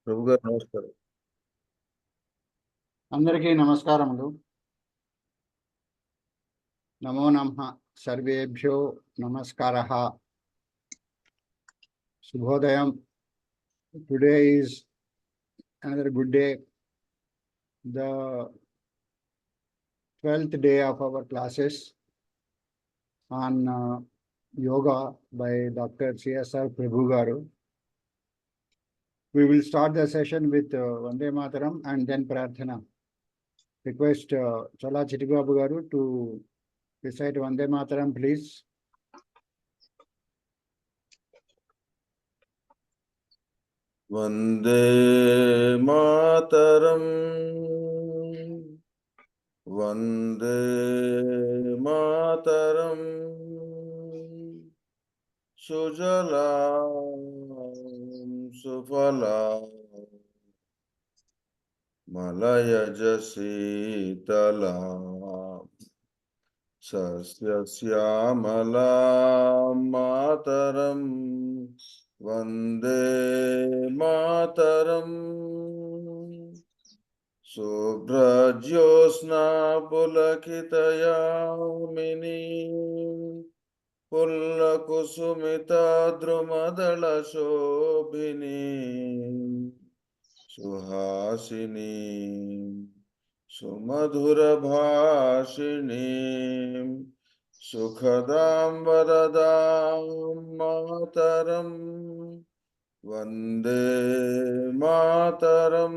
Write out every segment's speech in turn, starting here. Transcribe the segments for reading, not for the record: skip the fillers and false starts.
ప్రభు గారు నమస్కారం. అందరికీ నమస్కారములు. నమో నమః. సర్వేభ్యో నమస్కారః. శుభోదయం. Today is another good day, the 12th day of our classes on yoga by Dr. CSR Prabhu garu. We will start the session with Vande Mataram and then Prarthana. Request Chala Chittibabu garu to recite Vande Mataram, please. Vande Mataram, Vande Mataram, Sujalam Sufalam, Malayaj Sitalam, Sasya Syamalam Mataram, Vande Mataram. Subhrajyosna pulakitayamini Pullakusumita drumadala shobhini Suhasini Sumadhura bhashini Sukhadam varadam mataram Vande Mataram,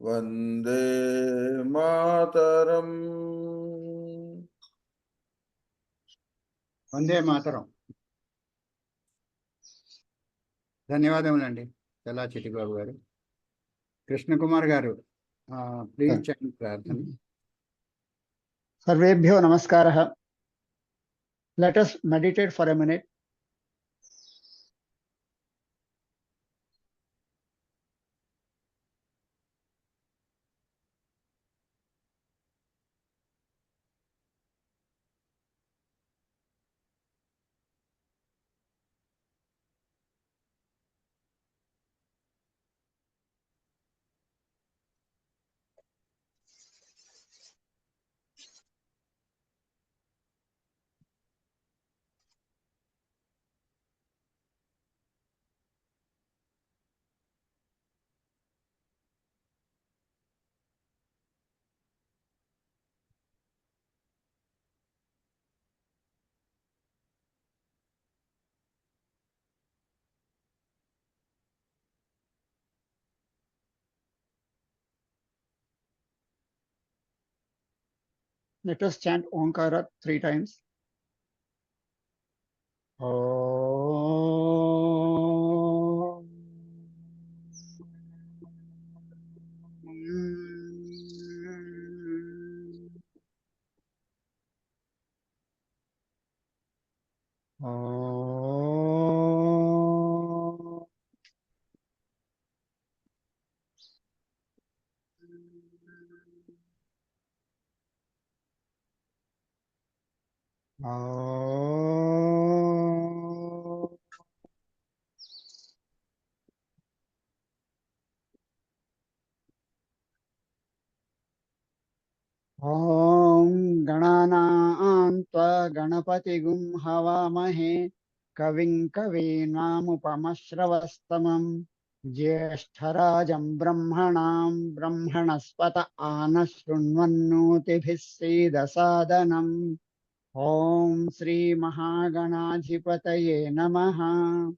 Vande Mataram. Vande Mataram. ధన్యవాదములండి చలా చిట్టిబాబు గారు. కృష్ణకుమార్ గారు, please చేయండి ప్రార్థన. Sarvebhyo namaskaraha. Let us meditate for a minute. Let us chant Omkara 3 times. Om. Om. Om. Om Gananam Tva Ganapati Havamahe Kavim Kavinamupamashravastamam Jyeshtarajam Brahmanam Brahmanaspata Anashrunvannotibhis Sedasadanam. Om Sri Mahaganadhipataye Namaha.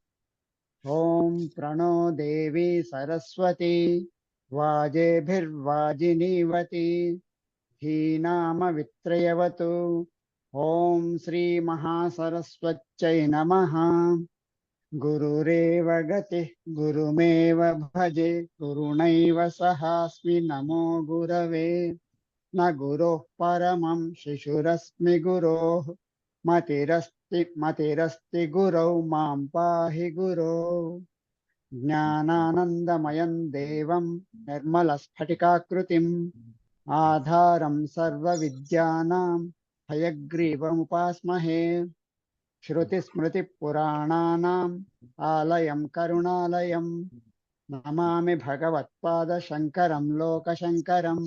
Om Prano Devi Saraswati Vajebhirvajinivati Hinama Vitrayavatu. Om Sri Mahasaraswatchai Namaha. Gurureva Gati Gurumeva Bhaje Gurunaiva Sahasmi Namo Gurave. Na Guru Paramam Shishurasmi Guru Matirasti Guru Mam Pahi Guru. Jnananandamayan Devam Nirmalasphटिकाकृतिम् Adharam Sarva Vidyanam Hayagrivam Upasmahe. श्रुतिस्मृतिपुराणानाम् आलयं करुणालयं नमामि भगवत्पादशङ्करं लोकशङ्करं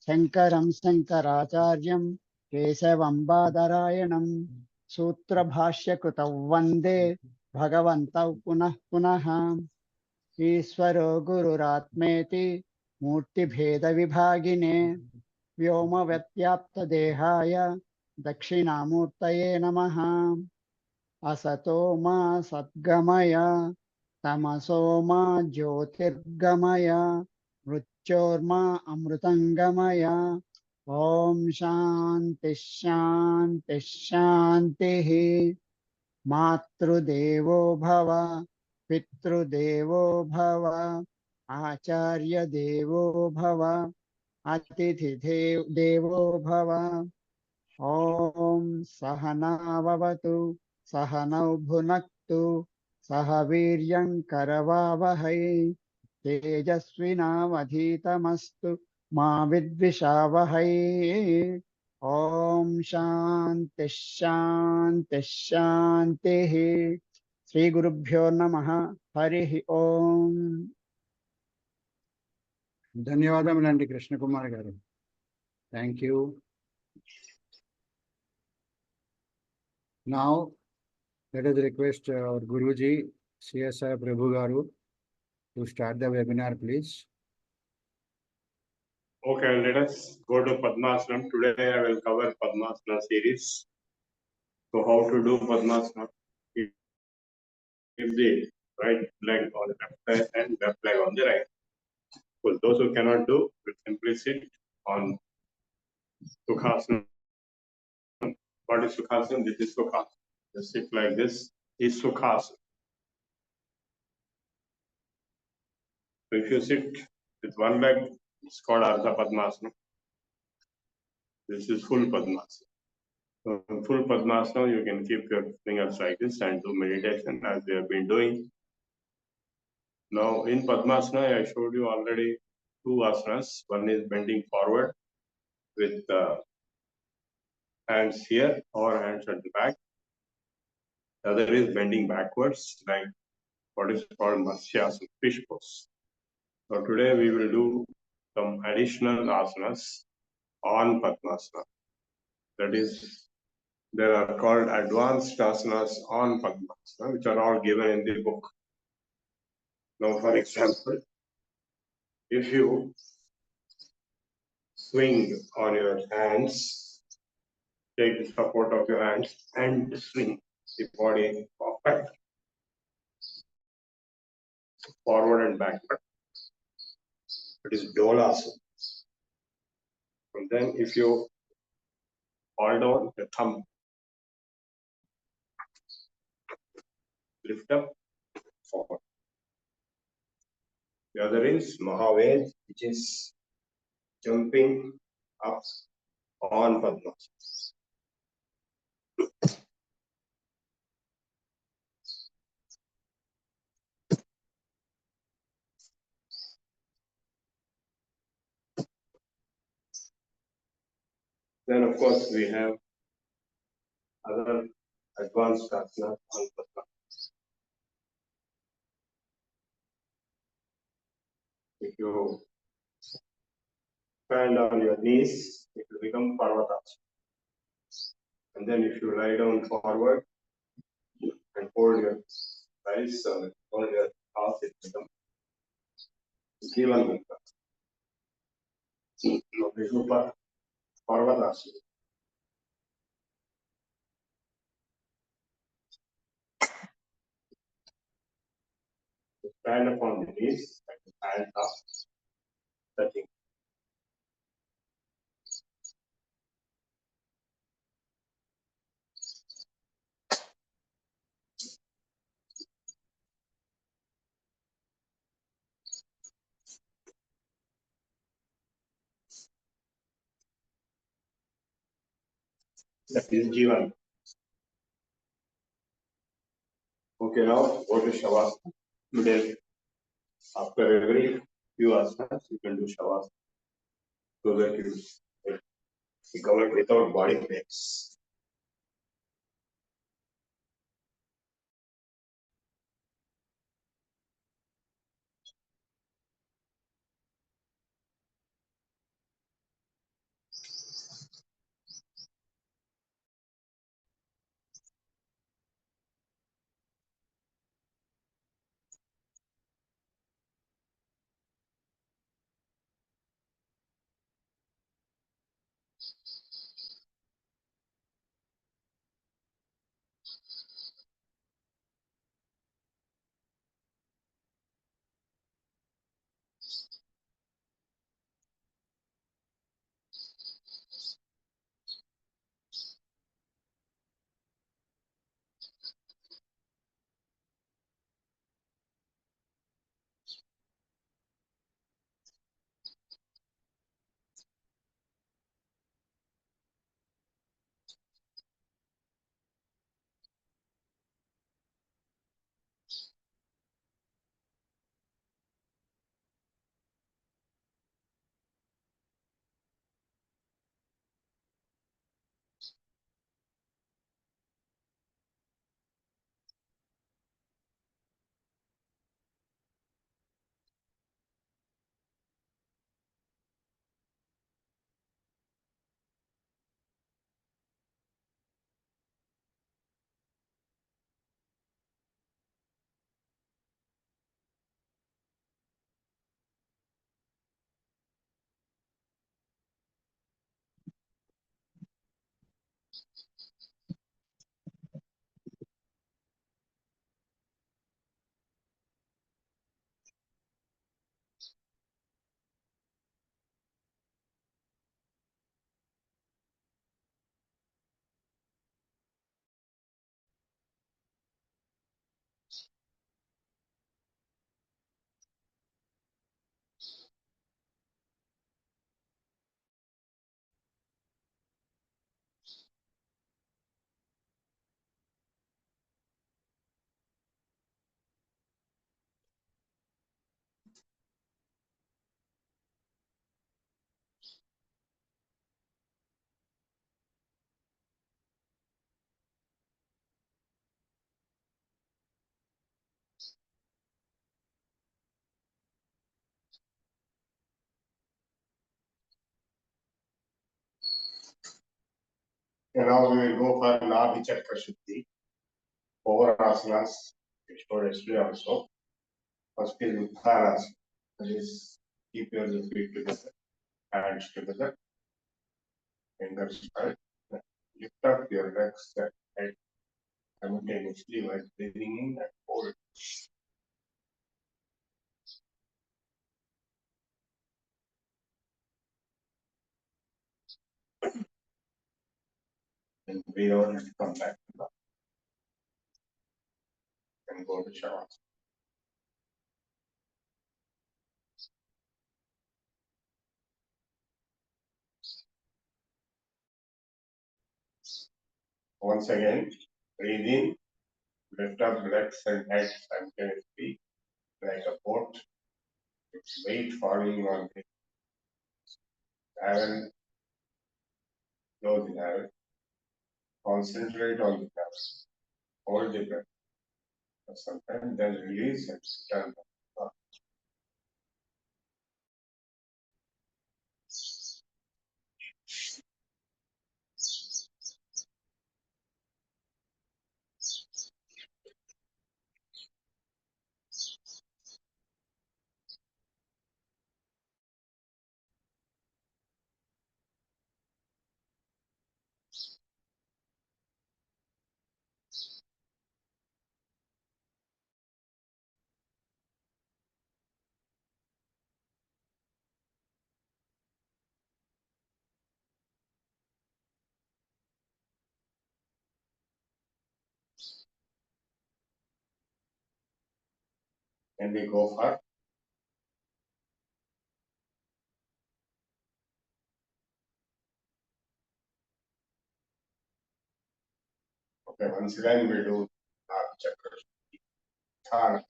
शङ्करं शङ्कराचार्यं केशवं बादरायणं सूत्रभाष्यकृतौ वन्दे भगवन्तौ पुनः पुनः ईश्वरो गुरुरात्मेति मूर्तिभेदविभागिने व्योमव्यत्याप्तदेहाय दक्षिणामूर्तये नमः असतो मा सद्गमय तमसो मा ज्योतिर्गमय मृत्योर्मा अमृतङ्गमय ॐ शान्तिः शान्तिः शान्तिः मातृदेवो भव पितृदेवो भव आचार्यदेवो भव अतिथिदेवो भव ॐ सहनाववतु सहनौ भुनक्तु सह वीर्यं करवावहै तेजस्विनावधीतमस्तु मा विद्विषावहै ॐ शान्तिः शान्तिः शान्तिः श्रीगुरुभ्यो नमः हरिः ओम् ధన్యవాదములండి కృష్ణకుమార్ గారు. Thank you. Now let us request our Guruji CSR Prabhu garu to start the webinar, please. Okay, let us go to Padmasana. Today I will cover Padmasana series. So how to do Padmasana? Keep the right leg on the left side and left leg on the right. For those who cannot do, will simply sit on Sukhasana. What is Sukhasana? This is Sukhasana. Just sit like this is Sukhasana. So if you sit with one leg, it's called Ardha Padmasana. This is full Padmasana. So in full Padmasana, you can keep your fingers like this and do meditation as we have been doing. Now in Padmasana, I showed you already two asanas. One is bending forward with hands here or hands at the back. The other is bending backwards, like what is called Matsyasana, fish pose. So today we will do some additional asanas on Padmasana. That is, there are called advanced asanas on Padmasana, which are all given in the book. Now, for example, if you swing on your hands, take the support of your hands and swing the body perfect forward and backward. It is Dolasana. And then if you fall down, the thumb lift up forward. The other is Mahaved, which is jumping up on Padmasana. Then of course we have other advanced asanas on Padmasana. If you stand on your knees, it will become Parvatasana. And then if you lie down forward and hold your thighs, hold your arms, it becomes Jivanmukta. No, Vishnupa Parvatasana. Stand upon the knees and hands up, touching. That is Jivan. Okay, now go to Shavasana. Today, after every few asanas, you can do Shavasana so that you be covered without body pains. And now we will go for Nabhi Chakra Shuddhi. 4 asanas, which showed yesterday also. First is Uttanasana. That is, keep your feet together, hands together, fingers spread. Lift up your legs and simultaneously while breathing in and hold. And breathe out and come back to that. And go to Shavasana. Once again, breathe in, lift up legs and head simultaneously like a boat. Its weight falling on the travel, close the travel. Concentrate on the travel. Hold the breath for some time, then release and return. Then we go for okay, once again we do Chakra Uttanasana.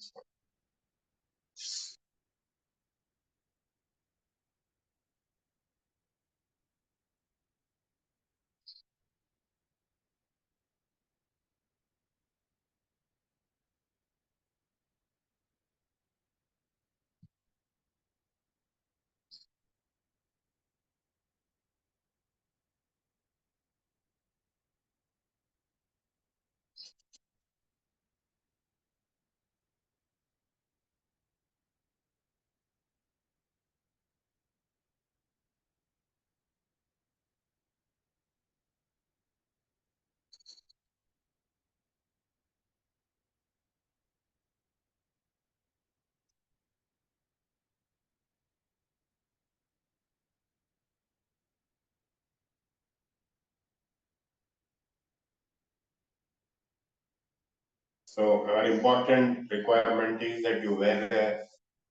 So a very important requirement is that you wear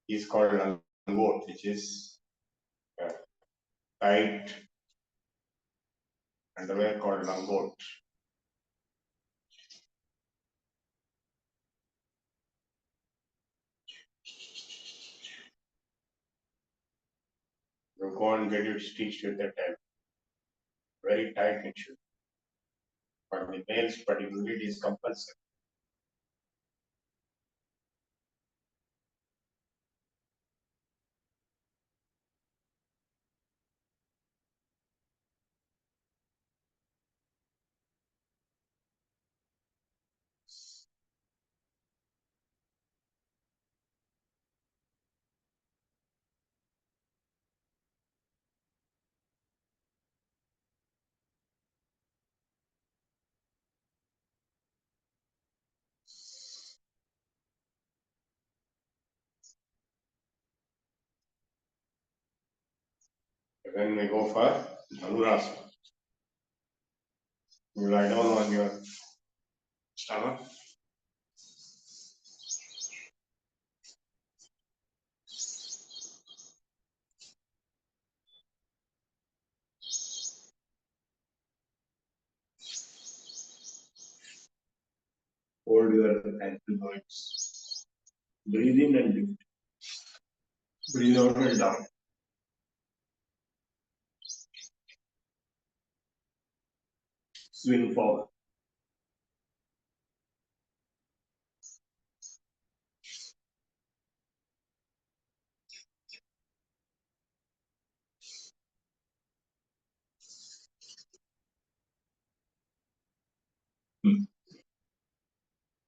is called langot, which is tight underwear called langot. You go and get it stitched with a tape. Very tight it should. For the males particularly it is compulsory. Then we go for Dhanurasana. You lie down on your stomach. Hold your ankle joints. Breathe in and lift. Breathe out and down. Swing forward.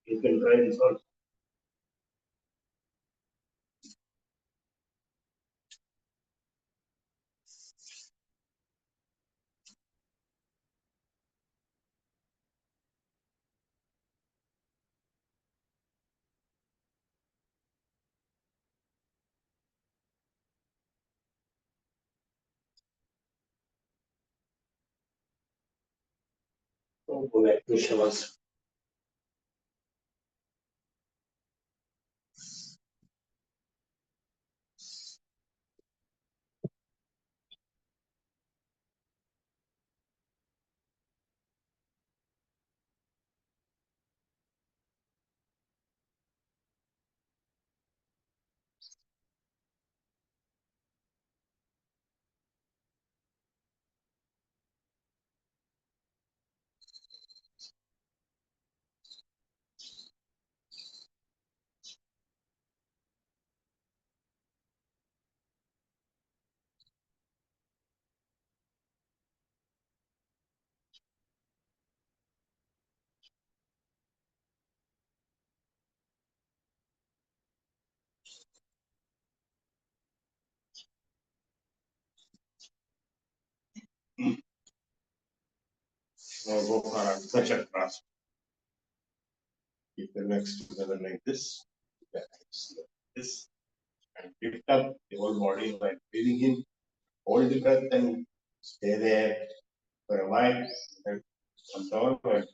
You can try this also. Oh, go back to Shavas. Now go for Ananta Chakras. Keep the legs together like this. Keep the hands like this. And lift up the whole body by breathing in. Hold the breath and stay there for a while. Then come down and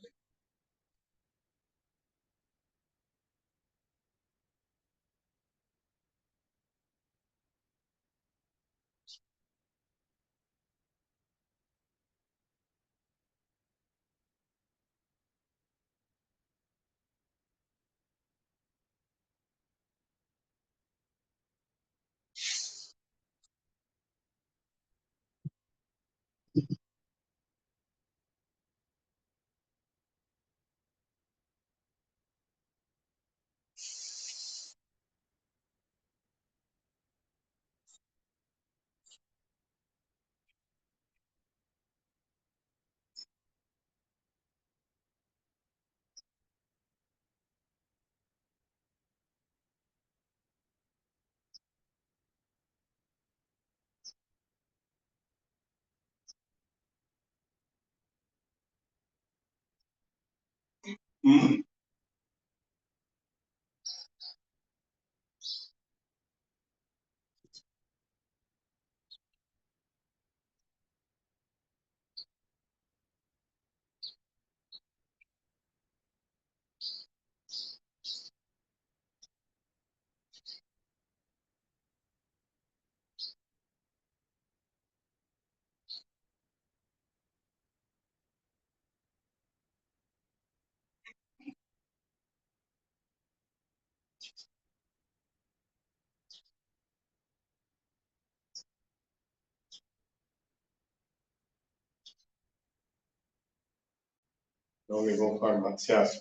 now we go for Matsyasana.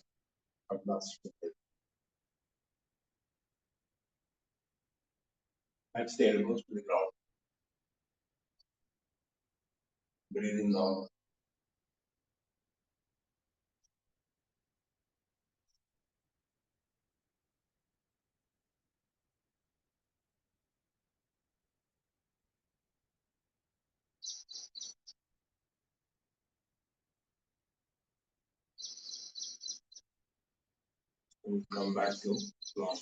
Touch the elbows to the ground. Breathe in now. And come back to normal.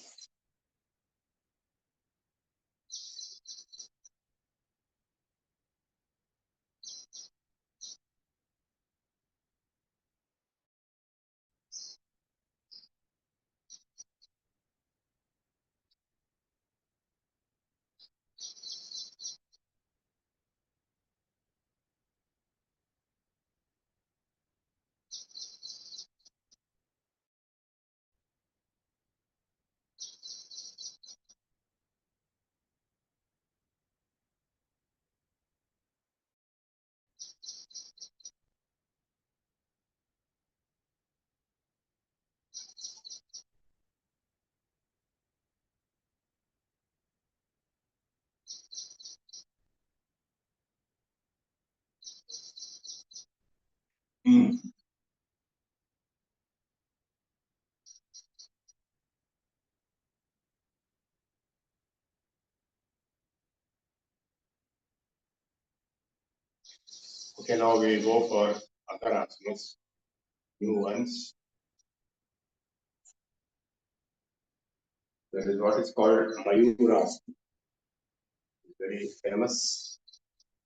Okay, now we go for other asanas, new ones. That is what is called Mayurasana. Very famous.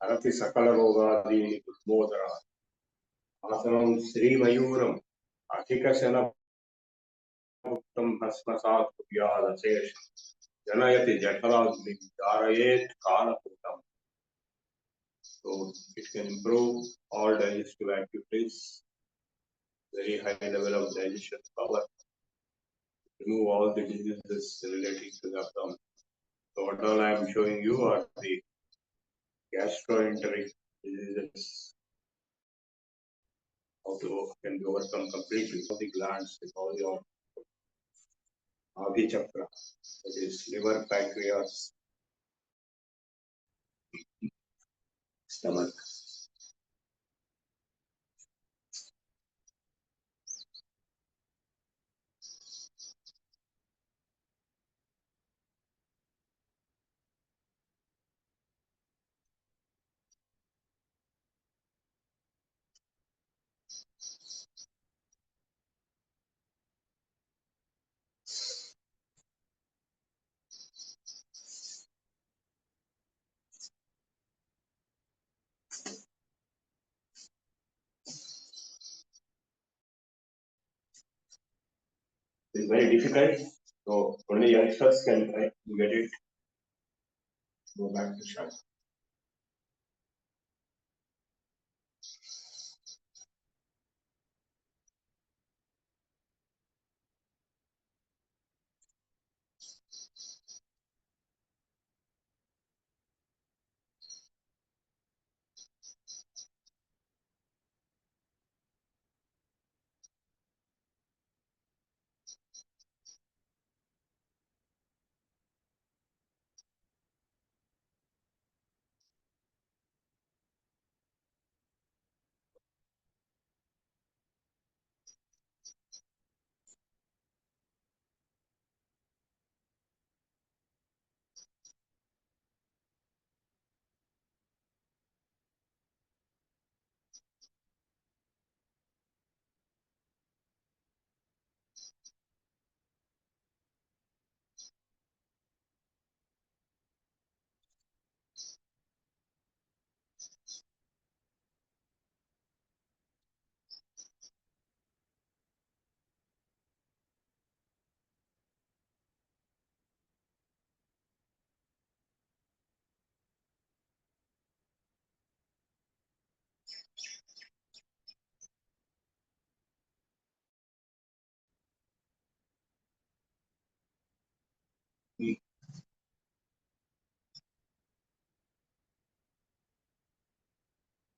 Arati Sakala Bhogadi Bodhara. Asanam Sri Mayuram. Athikasana Bhuktam Hasmasat Vyada Sesh. Janayati Jataladmi Dharayet Kala Bhuktam. So it can improve all digestive activities, very high level of digestion power, remove all the diseases related to the abdomen. So what all I am showing you are the gastroenteric diseases, how to can be overcome completely. All the glands, all your Adi chakra, that is liver, pancreas, stomach. It's very difficult, so only youngsters can try to get it. Go back to shop.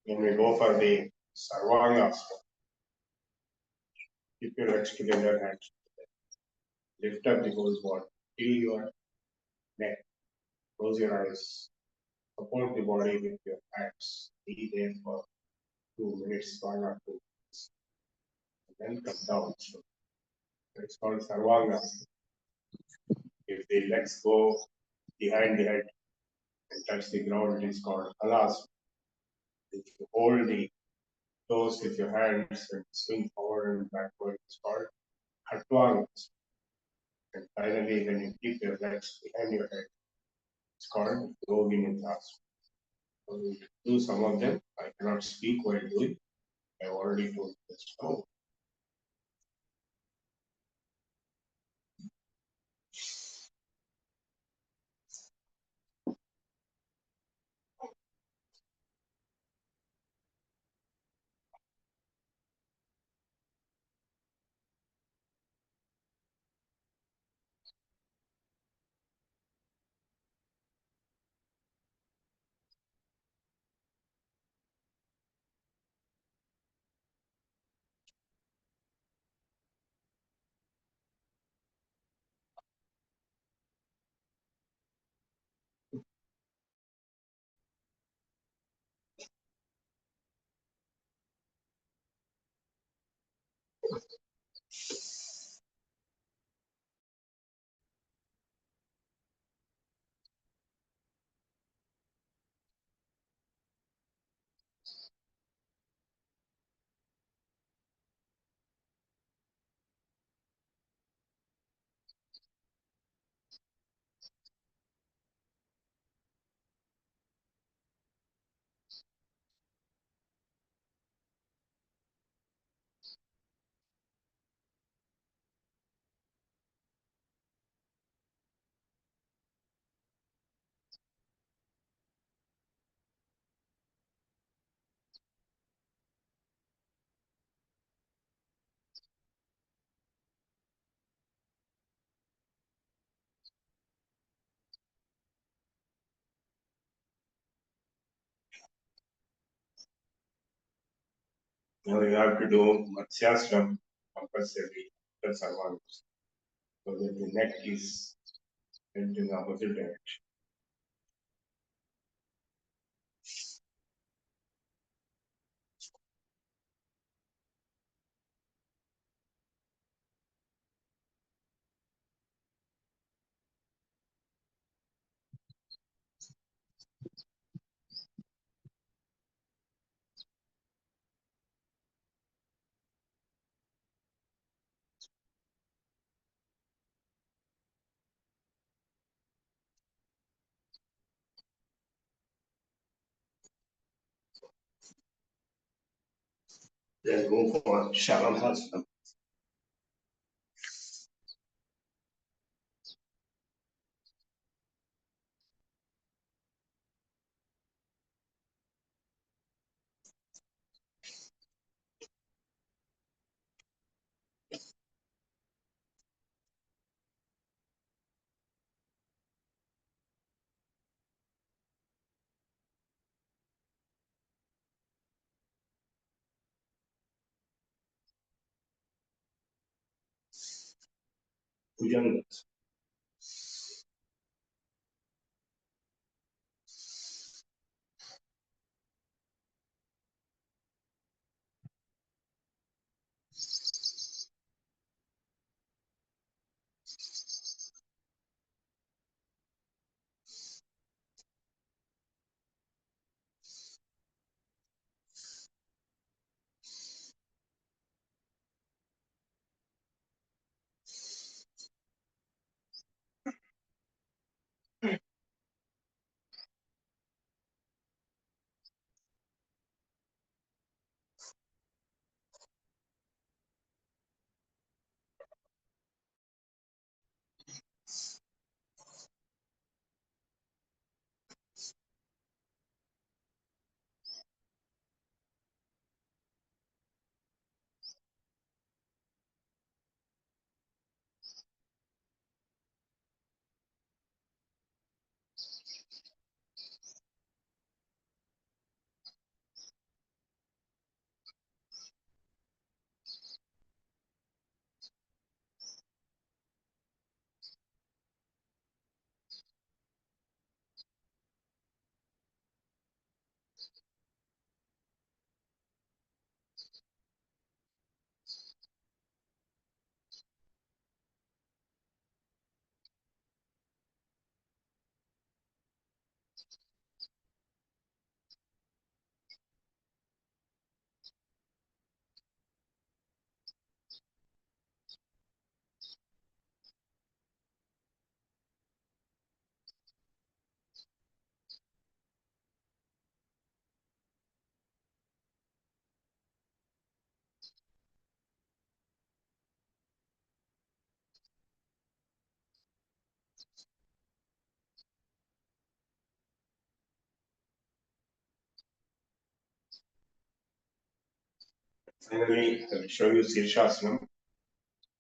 When we go for the Sarvangas, keep your legs together and lift up the whole body till your neck. Close your eyes. Support the body with your hands. Be there for 2 minutes, 1 or 2 minutes. And then come down. So it's called Sarvangas. If the legs go behind the head and touch the ground, it is called Halas. If you hold the toes with your hands and swing forward and backward, it's called Hatvangas. And finally, when you keep your legs behind your head, it's called Yogi Nidras. So we do some of them. I cannot speak while doing. I've already told this. So Now you have to do Matsyasram compulsory after Sarvanus. So that the neck is bent in the opposite direction. Then go for Shavamhasana. Bhujangas. Finally, I will show you Sirshasana,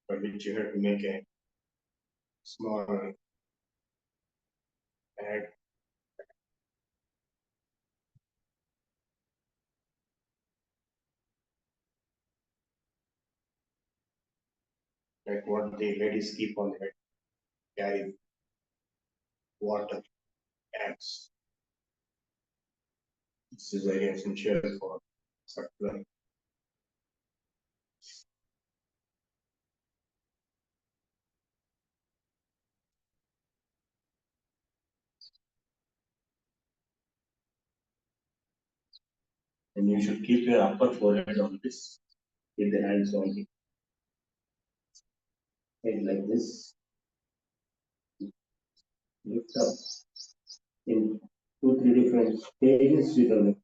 for which you have to make a small pad. Like what the ladies keep on head, carry water, cans. This is very essential for circular. And you should keep your upper forehead on this, with the hands on the head like this. Lift up in 2-3 different stages with the lift.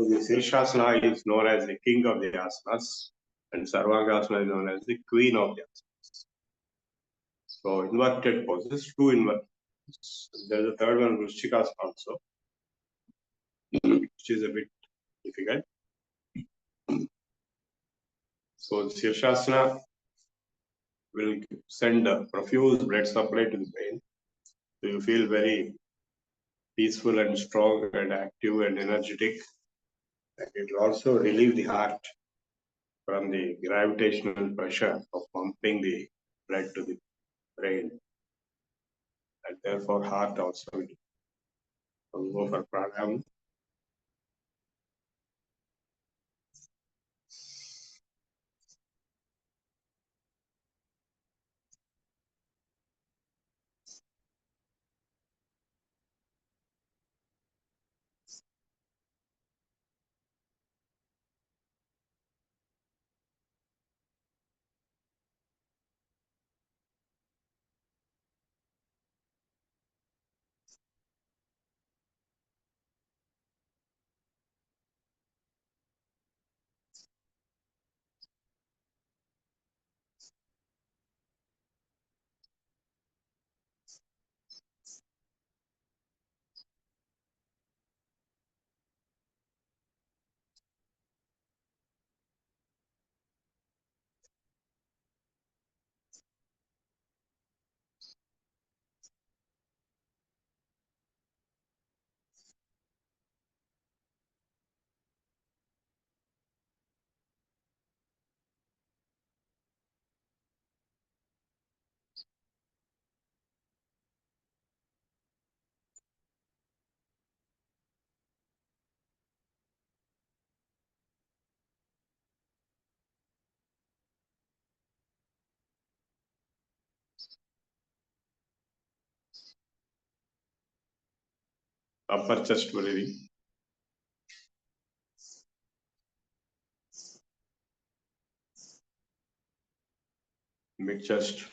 So the Shirshasana is known as the king of the asanas, and Sarvangasana is known as the queen of the asanas. So inverted poses, two inverted. There is a third one, Vrishchikasana also, which is a bit difficult. So Shirshasana will send a profuse blood supply to the brain. So you feel very peaceful and strong and active and energetic. And it will also relieve the heart from the gravitational pressure of pumping the blood to the brain. And therefore heart also will go for pranayama. Upper chest breathing. Mid chest.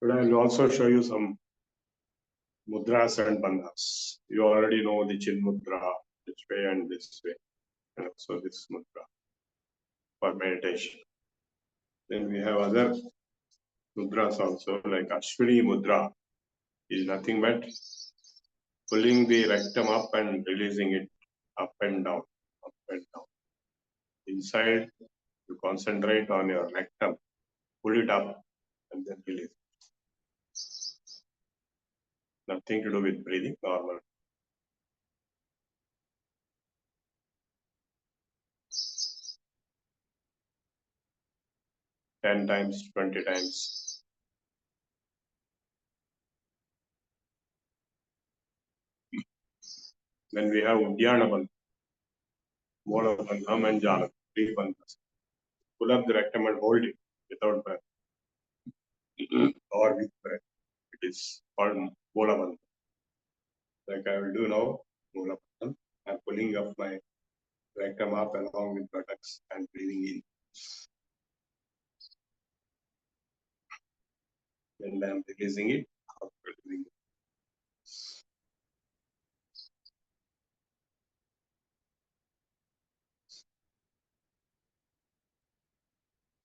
But I will also show you some mudras and bandhas. You already know the chin mudra, this way and this way. And also this mudra for meditation. Then we have other mudras also, like Ashwini mudra is nothing but pulling the rectum up and releasing it up and down, up and down. Inside, you concentrate on your rectum, pull it up and then release. Nothing to do with breathing, normal. Ten times, 20 times. Then we have Uddiyana Bandha, Mola Bandham and Jala, three bandhas. Pull up the rectum and hold it without breath or with breath. It is called Mola Bandha. Like I will do now, Mola Bandham. I'm pulling up my rectum up along with buttocks and breathing in. Then I'm releasing it, out, releasing it.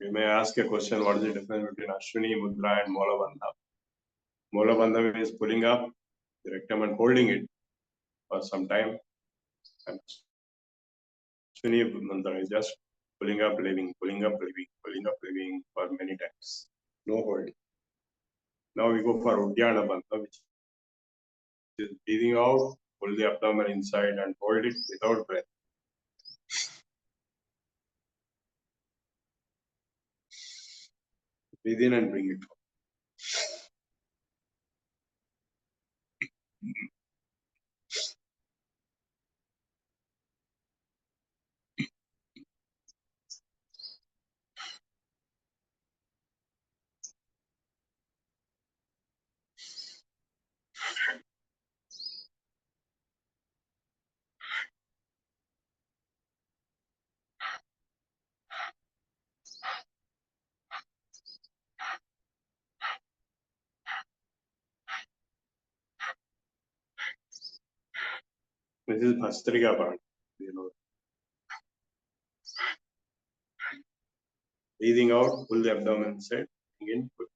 You may ask a question, what is the difference between Ashwini Mudra and Mola Bandham? Mola Bandham is pulling up the rectum and holding it for some time. And Ashwini Mudra is just pulling up, leaving, pulling up, leaving, pulling up, leaving for many times. No holding. Now we go for Uddiyana Bandha, which is breathing out, pull the abdomen inside and hold it without breath. Breathe in and bring it out. This is Bhastrika Band. Breathing out, pull the abdomen inside. Again, pull.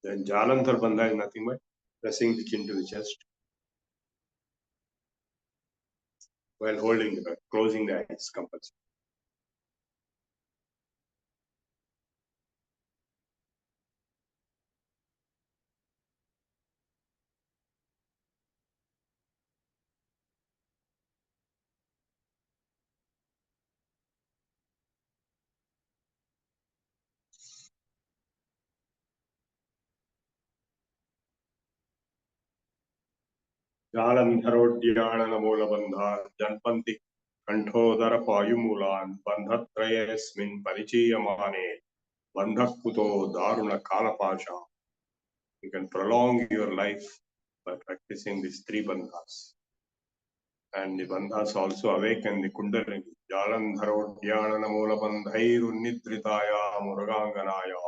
Then Jalandhar Bandha is nothing but pressing the chin to the chest while holding the breath, closing the eyes compulsory. Jalandharodhyanamulabandha Janpanti Kanthodara Payumulan Bandhatrayasmin Parichiyamane Bandhakuto Daruna Kalapasha. You can prolong your life by practicing these three bandhas. And the bandhas also awaken the Kundalini. Jalandharodhyanamulabandhairunidritaya Muruganganaya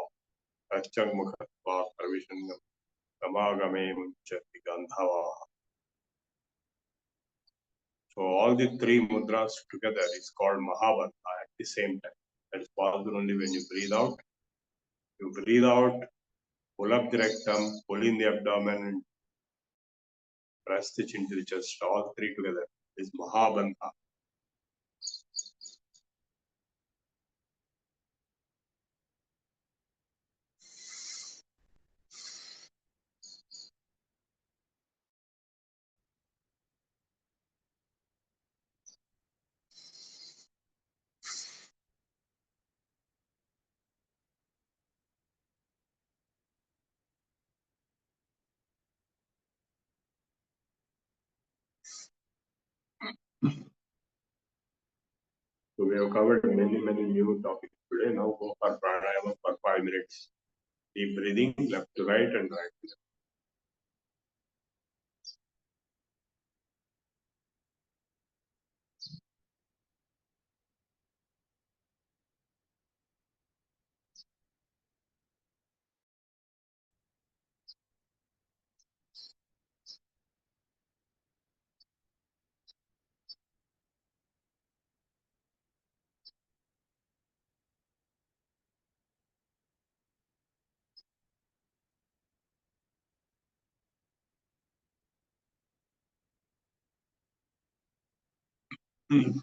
Rachangmukhatva Pravishannam Kamagame Munchati Gandhava. So all the three mudras together is called Mahabandha at the same time. That is possible only when you breathe out. You breathe out, pull up the rectum, pull in the abdomen, and press the chin to the chest. All three together is Mahabandha. So we have covered many new topics today. Now go for pranayama for 5 minutes. Deep breathing, left to right and right to left. We'll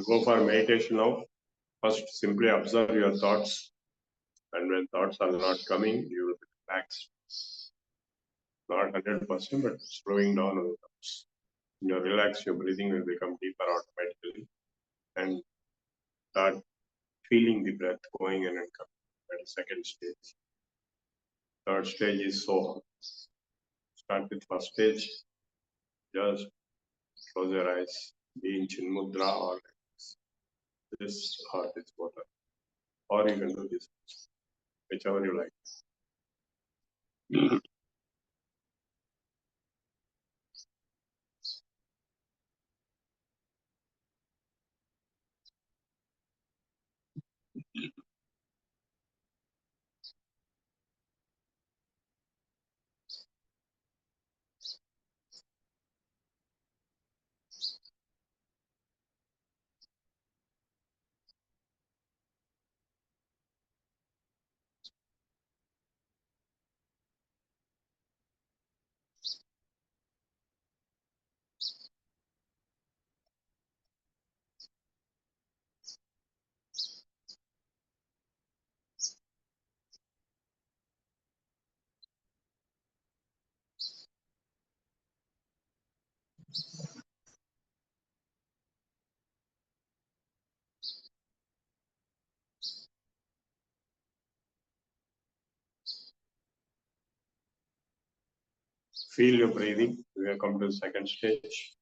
go for meditation now. First, simply observe your thoughts, and when thoughts are not coming, you will be relaxed. Not 100%, but slowing down on the thoughts. When you're relaxed, your breathing will become deeper automatically, and start feeling the breath going in and coming. That is second stage. Third stage is Soham. Start with first stage. Just close your eyes. Be in Chin Mudra or this or this water. Or you can do this, whichever you like. Feel your breathing. We have come to the second stage.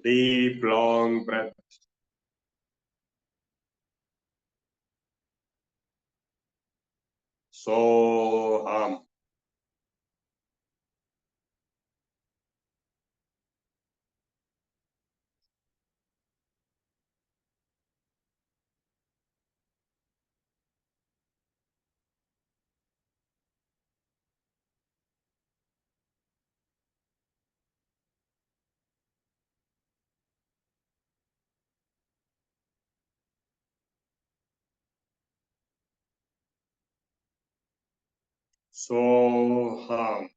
Deep, long breath. Soham. Soham.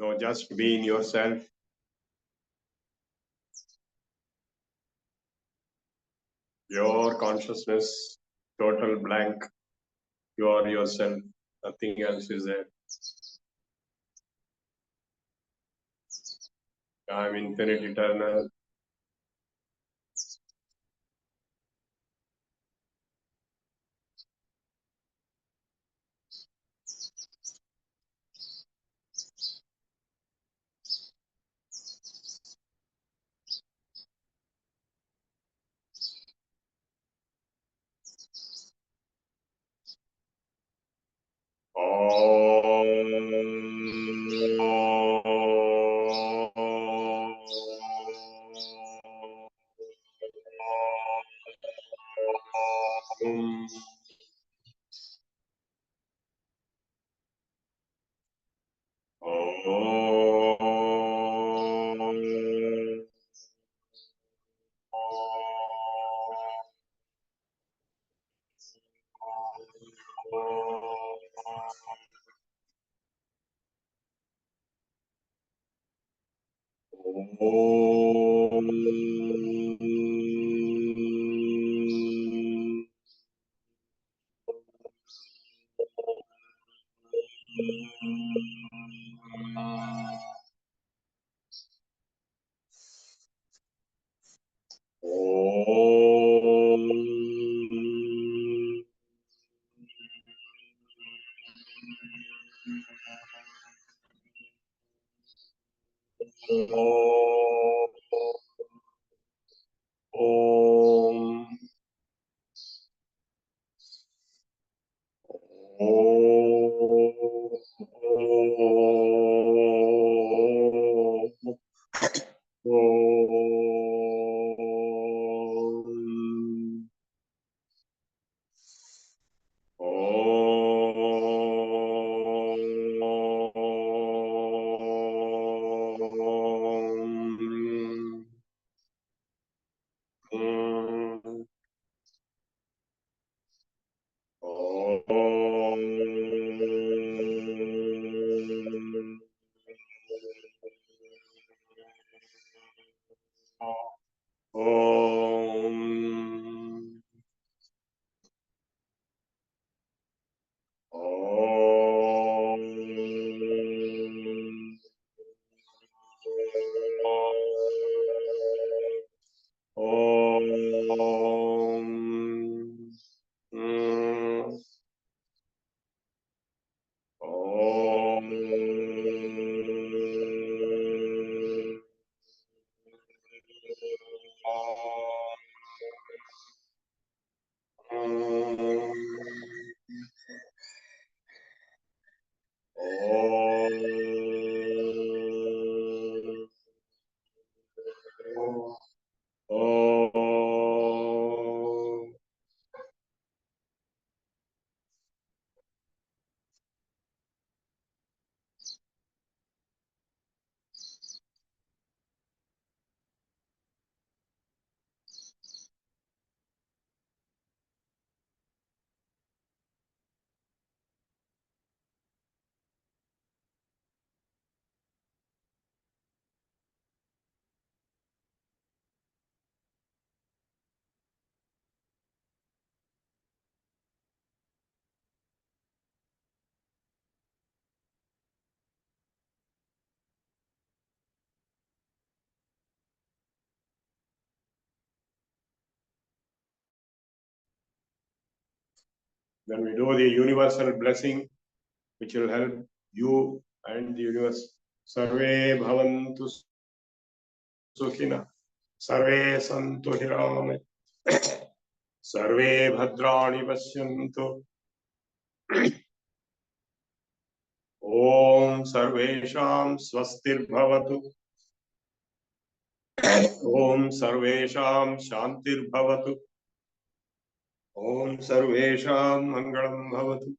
No, just be in yourself. Your consciousness, total blank. You are yourself. Nothing else is there. I'm infinite, eternal. Then we do the universal blessing, which will help you and the universe. Sarve bhavantu sukhina, sarve santu hirame, sarve bhadrani pasyantu. Om sarvesham swastir bhavatu. Om sarvesham shantir bhavatu. Om sarvesham mangalam bhavatu.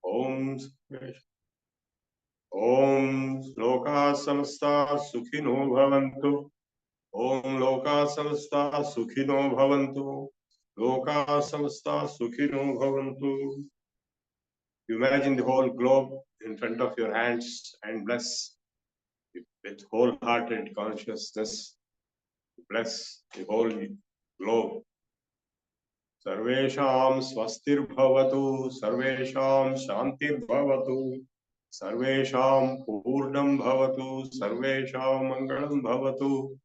Om sarvesham. Om loka samasta sukhino bhavantu. Om loka samasta sukhino bhavantu. Loka samasta sukhino bhavantu. You imagine the whole globe in front of your hands and bless with wholehearted consciousness. Bless the whole globe. Sarvesham swastir bhavatu, sarvesham shantir bhavatu, sarvesham purnam bhavatu, sarvesham mangalam bhavatu.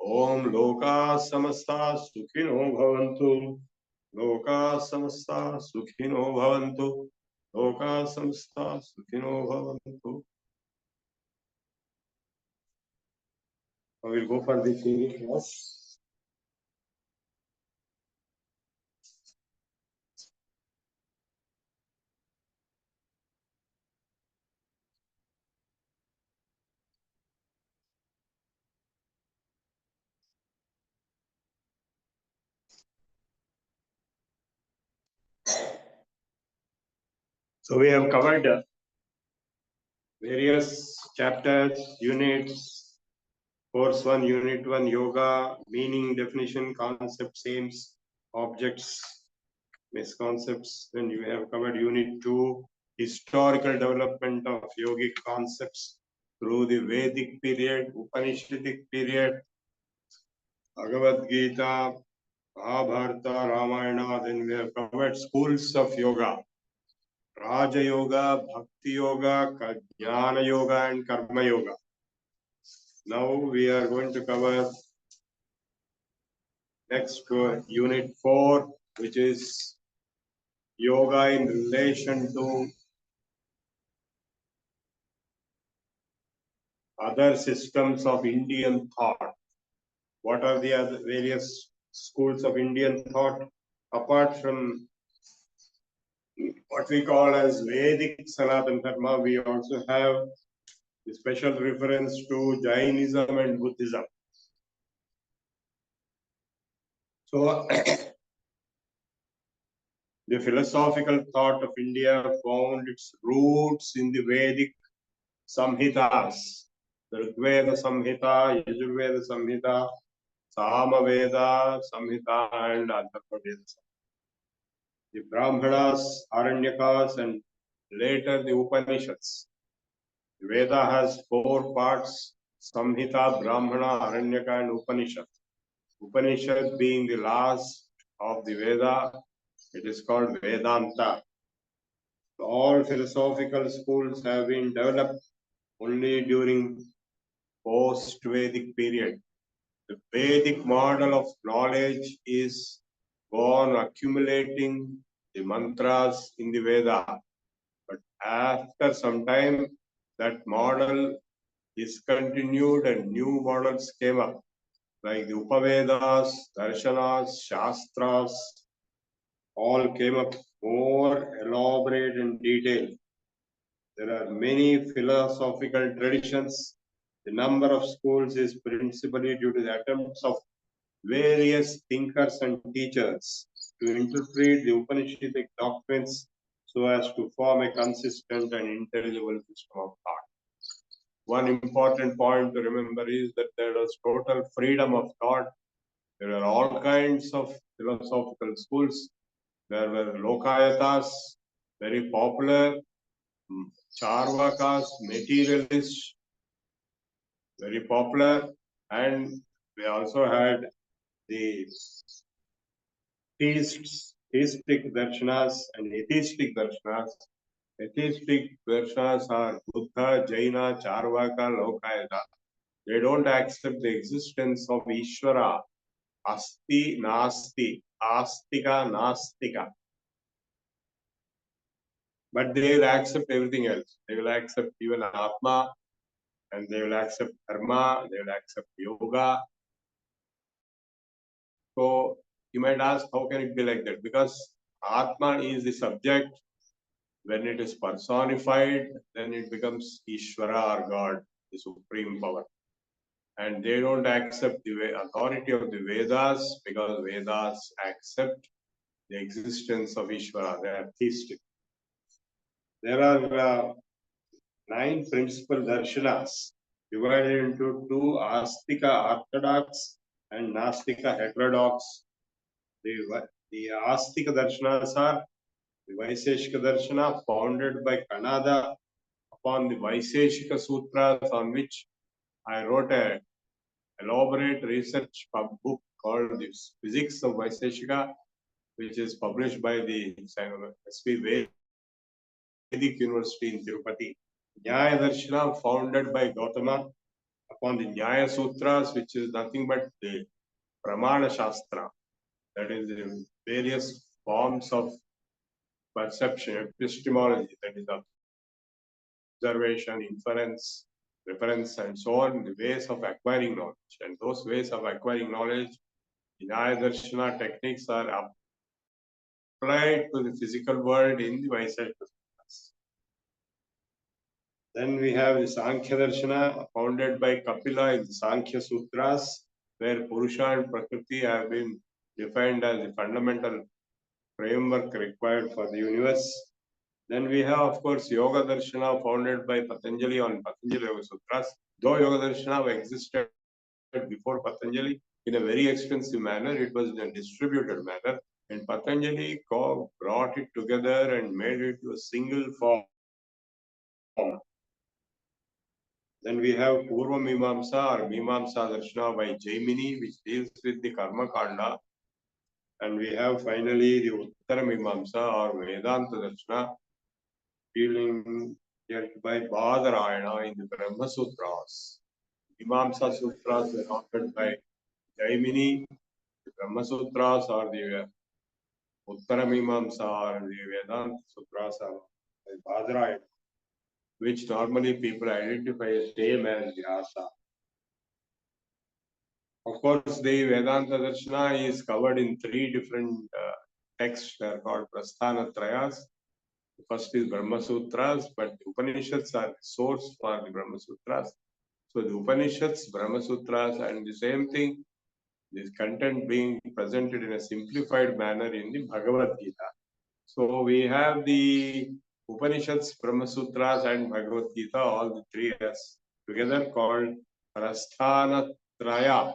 Om loka samasta sukhino bhavantu, loka samasta sukhino bhavantu, loka samasta sukhino bhavantu. I will go for the theory class. So we have covered various chapters, units, course 1, unit 1, yoga, meaning, definition, concepts, aims, objects, misconcepts. Then you have covered unit 2, historical development of yogic concepts through the Vedic period, Upanishadic period, Bhagavad Gita, Mahabharata, Ramayana. Then we have covered schools of yoga. Raja Yoga, Bhakti Yoga, Jnana Yoga, and Karma Yoga. Now we are going to cover next unit 4, which is yoga in relation to other systems of Indian thought. What are the other various schools of Indian thought apart from what we call as Vedic Sanatana Dharma? We also have the special reference to Jainism and Buddhism. So the philosophical thought of India found its roots in the Vedic Samhitas, the Rigveda Samhita, Yajurveda Samhita, Samaveda Samhita, and Atharvaveda. The Brahmanas, Aranyakas, and later the Upanishads. The Veda has 4 parts: Samhita, Brahmana, Aranyaka, and Upanishad. Upanishad being the last of the Veda, it is called Vedanta. All philosophical schools have been developed only during post-Vedic period. The Vedic model of knowledge is gone accumulating the mantras in the Veda. But after some time, that model is continued and new models came up, like the Upavedas, Darshanas, Shastras, all came up more elaborate and detailed. There are many philosophical traditions. The number of schools is principally due to the attempts of various thinkers and teachers to interpret the Upanishadic doctrines so as to form a consistent and intelligible system of thought. One important point to remember is that there is total freedom of thought. There are all kinds of philosophical schools. There were Lokayatas, very popular, Charvakas, materialists, very popular, and we also had the theists, theistic darshanas and atheistic darshanas. Atheistic darshanas are Buddha, Jaina, Charvaka, Lokayata. They don't accept the existence of Ishvara, Asti, Nasti, Astika, Nastika. but they will accept everything else. They will accept even Atma, and they will accept Dharma, they will accept Yoga. So you might ask, how can it be like that? Because Atma is the subject. When it is personified, then it becomes Ishvara or God, the supreme power. And they don't accept the authority of the Vedas because Vedas accept the existence of Ishvara. They are theistic. There are 9 principal darshanas divided into 2, Astika orthodox and Nastika heterodox. The Astika darshanas are the Vaiseshika darshana founded by Kanada upon the Vaiseshika Sutras, on which I wrote an elaborate research book called The Physics of Vaiseshika, which is published by the SV Vedic University in Tirupati. Nyaya Darshana founded by Gautama upon the Nyaya Sutras, which is nothing but the Pramana Shastra, that is the various forms of perception, epistemology, that is observation, inference, reference, and so on, the ways of acquiring knowledge. And those ways of acquiring knowledge, the Nyaya Darshana techniques are applied to the physical world in the Vaiseshika Sutras. Then we have the Sankhya Darshana founded by Kapila in the Sankhya Sutras, where Purusha and Prakriti have been defined as the fundamental framework required for the universe. Then we have, of course, Yoga Darshana founded by Patanjali on Patanjali Yoga Sutras. Though Yoga Darshana existed before Patanjali in a very extensive manner, it was in a distributed manner, and Patanjali brought it together and made it to a single form. Then we have Purva Mimamsa or Mimamsa Darshana by Jaimini, which deals with the Karma Kanda. And we have finally the Uttara Mimamsa or Vedanta Darshana, dealing by Badarayana in the Brahma Sutras. Mimamsa Sutras are authored by Jaimini, the Brahma Sutras or the Uttara Mimamsa or the Vedanta Sutras are by Badarayana, which normally people identify as same as Vyasa. Of course, the Vedanta Darshana is covered in 3 different texts. They are called Prasthana Trayas. The first is Brahma Sutras, but the Upanishads are the source for the Brahma Sutras. So the Upanishads, Brahma Sutras, and the same thing, this content being presented in a simplified manner in the Bhagavad Gita. So we have the Upanishads, Brahma Sutras, and Bhagavad Gita, all the 3 as together called Prasthana Traya.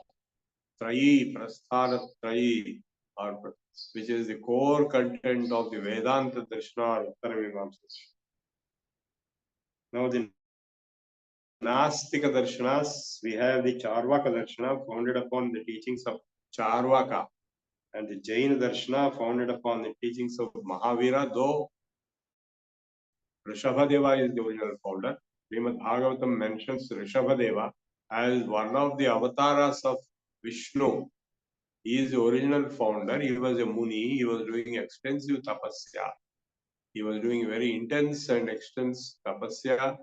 Trayi, Prasthana Trayi, or which is the core content of the Vedanta Darshana or Uttara Mimamsa. Now the Nastika Darshanas, we have the Charvaka Darshana founded upon the teachings of Charvaka, and the Jaina Darshana founded upon the teachings of Mahavira, though Rishabhadeva is the original founder. Srimad Bhagavatam mentions Rishabhadeva as one of the avatars of Vishnu. He is the original founder. He was a Muni. He was doing extensive tapasya. He was doing very intense and extensive tapasya,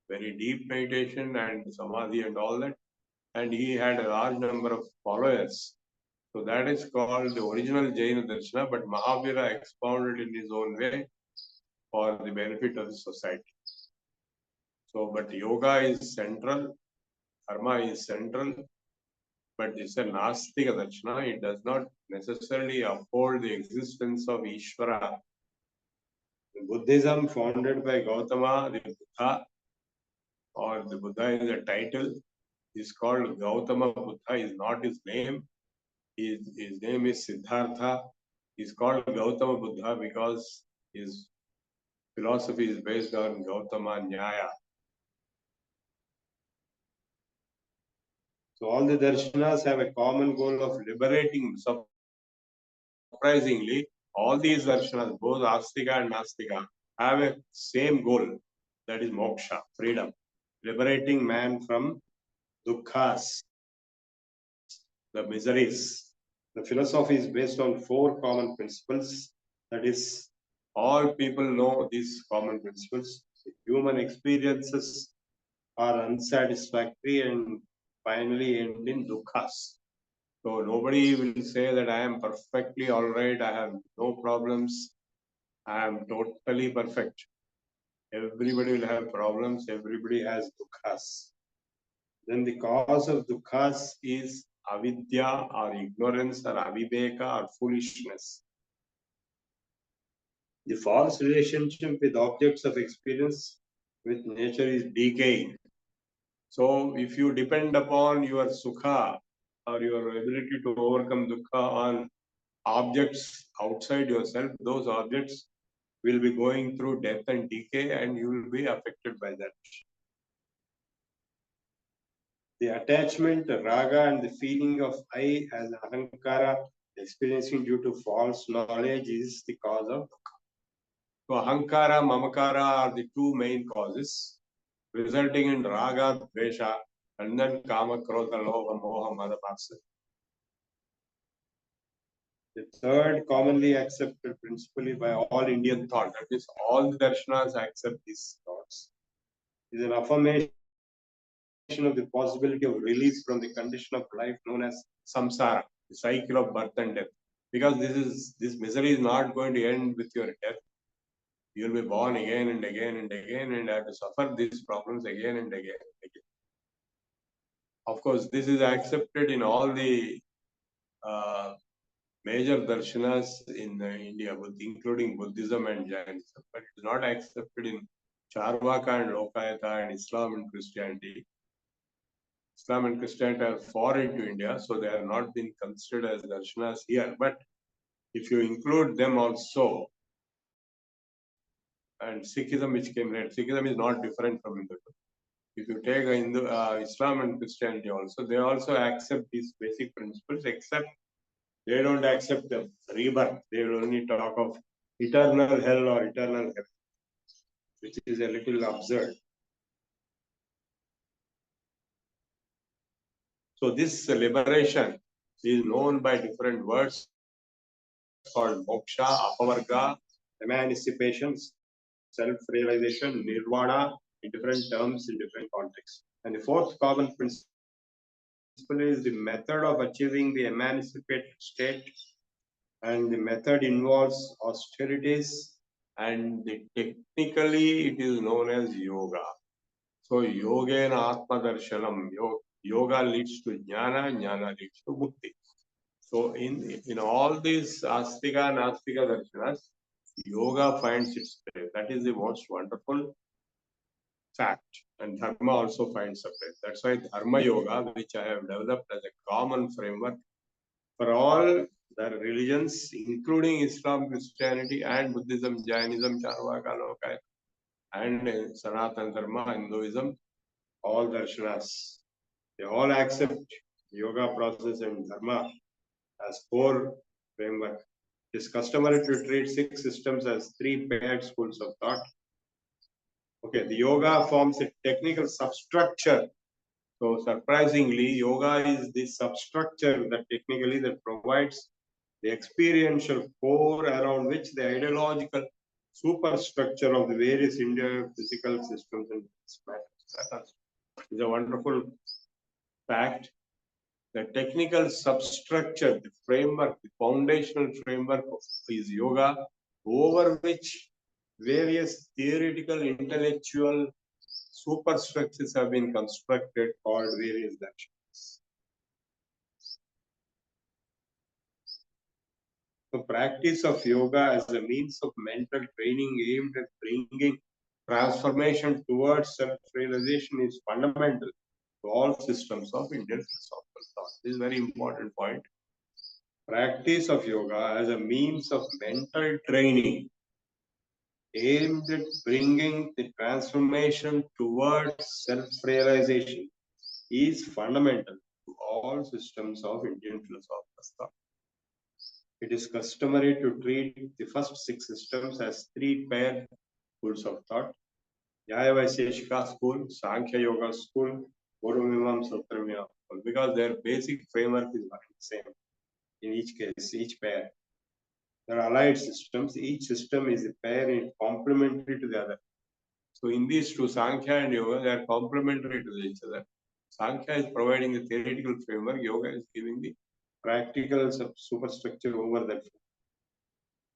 very deep meditation and samadhi and all that. And he had a large number of followers. So that is called the original Jaina Darshana, but Mahavira expounded in his own way for the benefit of the society. So, but yoga is central, karma is central, but it's a Nastika Darshana. It does not necessarily uphold the existence of Ishvara. Buddhism founded by Gautama, the Buddha, or the Buddha is a title, is called Gautama Buddha, is not his name. His name is Siddhartha. He's called Gautama Buddha because his philosophy is based on Gautama Nyaya. So all the darshanas have a common goal of liberating. Surprisingly, all these darshanas, both Astika and Nastika, have a same goal, that is moksha, freedom, liberating man from dukkhas, the miseries. The philosophy is based on 4 common principles, that is All people know these common principles. Human experiences are unsatisfactory and finally end in dukkhas. So nobody will say that I am perfectly all right, I have no problems, I am totally perfect. Everybody will have problems, everybody has dukkhas. Then the cause of dukkhas is avidya or ignorance or aviveka or foolishness. The false relationship with objects of experience with nature is decaying. So if you depend upon your sukha or your ability to overcome dukkha on objects outside yourself, those objects will be going through death and decay and you will be affected by that. The attachment, the raga and the feeling of I as ahankara experiencing due to false knowledge is the cause of dukkha. So ahankara, mamakara are the two main causes, resulting in raga, dvesha, and then kama, krodha, lobha, moha, mada, matsya. The third commonly accepted principle by all Indian thought, that is, all the darshanas accept these thoughts, is an affirmation of the possibility of release from the condition of life known as samsara, the cycle of birth and death. Because this misery is not going to end with your death. You will be born again and again and again and have to suffer these problems again and again and again. Of course, this is accepted in all the major darshanas in India, including Buddhism and Jainism, but it is not accepted in Charvaka and Lokayata and Islam and Christianity. Islam and Christianity are foreign to India, so they are not been considered as darshanas here. But if you include them also, and Sikhism, which came later, Sikhism is not different from Hinduism. If you take Islam and Christianity also, they also accept these basic principles, except they don't accept the rebirth. They will only talk of eternal hell or eternal heaven, which is a little absurd. So this liberation is known by different words called moksha, apavarga, emancipation, self-realization, nirvana, in different terms, in different contexts. And the fourth common principle is the method of achieving the emancipated state, and the method involves austerities, and technically it is known as yoga. So yogena atma darshanam, yoga leads to jnana, jnana leads to mukti. So in all these astika and astika darshanas, yoga finds its place. That is the most wonderful fact. And dharma also finds a place. That's why dharma yoga, which I have developed as a common framework for all the religions, including Islam, Christianity, and Buddhism, Jainism, Charvaka, Lokaya, and Sanatana Dharma, Hinduism, all darshanas, they all accept yoga process and dharma as core framework. It is customary to treat 6 systems as 3 paired schools of thought. Okay, the yoga forms a technical substructure. So surprisingly, yoga is the substructure that provides the experiential core around which the ideological superstructure of the various Indian physical systems and matters. It's a wonderful fact. The technical substructure, the framework, the foundational framework is yoga, over which various theoretical, intellectual superstructures have been constructed called various darshanas. The practice of yoga as a means of mental training aimed at bringing transformation towards self-realization is fundamental to all systems of Indian philosophical thought. This is a very important point. Practice of yoga as a means of mental training aimed at bringing the transformation towards self-realization is fundamental to all systems of Indian philosophical thought. It is customary to treat the first 6 systems as 3 paired schools of thought: Nyaya Vaisheshika school, Sankhya Yoga school, Purvamimamsa Uttaramimamsa school, because their basic framework is the same in each case, each pair. There are allied systems. Each system is a pair and complementary to the other. So in these two, Sankhya and Yoga, they are complementary to each other. Sankhya is providing the theoretical framework. Yoga is giving the practical superstructure over that.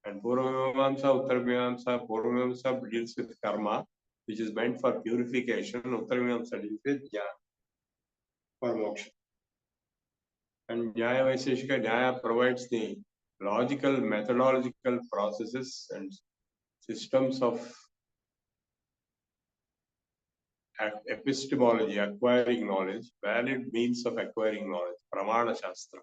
And Purvamamsa, Uttarmamsa, Purvamamsa deals with karma, which is meant for purification. Uttarmamsa deals with jnana, for moksha. And Nyaya Vaiseshika, Nyaya provides the logical, methodological processes and systems of epistemology, acquiring knowledge, valid means of acquiring knowledge, Pramana Shastra.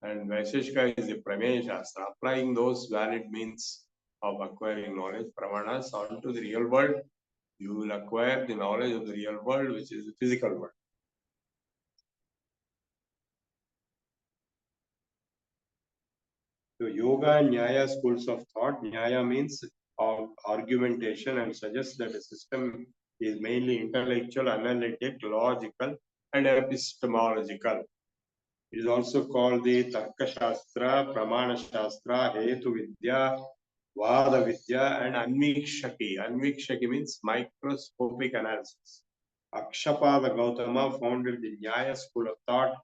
And Vaiseshika is the Prameya Shastra, applying those valid means of acquiring knowledge, Pramanas, onto the real world. You will acquire the knowledge of the real world, which is the physical world. So Yoga and Nyaya schools of thought. Nyaya means argumentation and suggests that a system is mainly intellectual, analytic, logical, and epistemological. It is also called the Tarka Shastra, Pramana Shastra, Hetu Vidya, Vada Vidya, and Anvikshaki. Anvikshaki means microscopic analysis. Akshapada Gautama founded the Nyaya school of thought.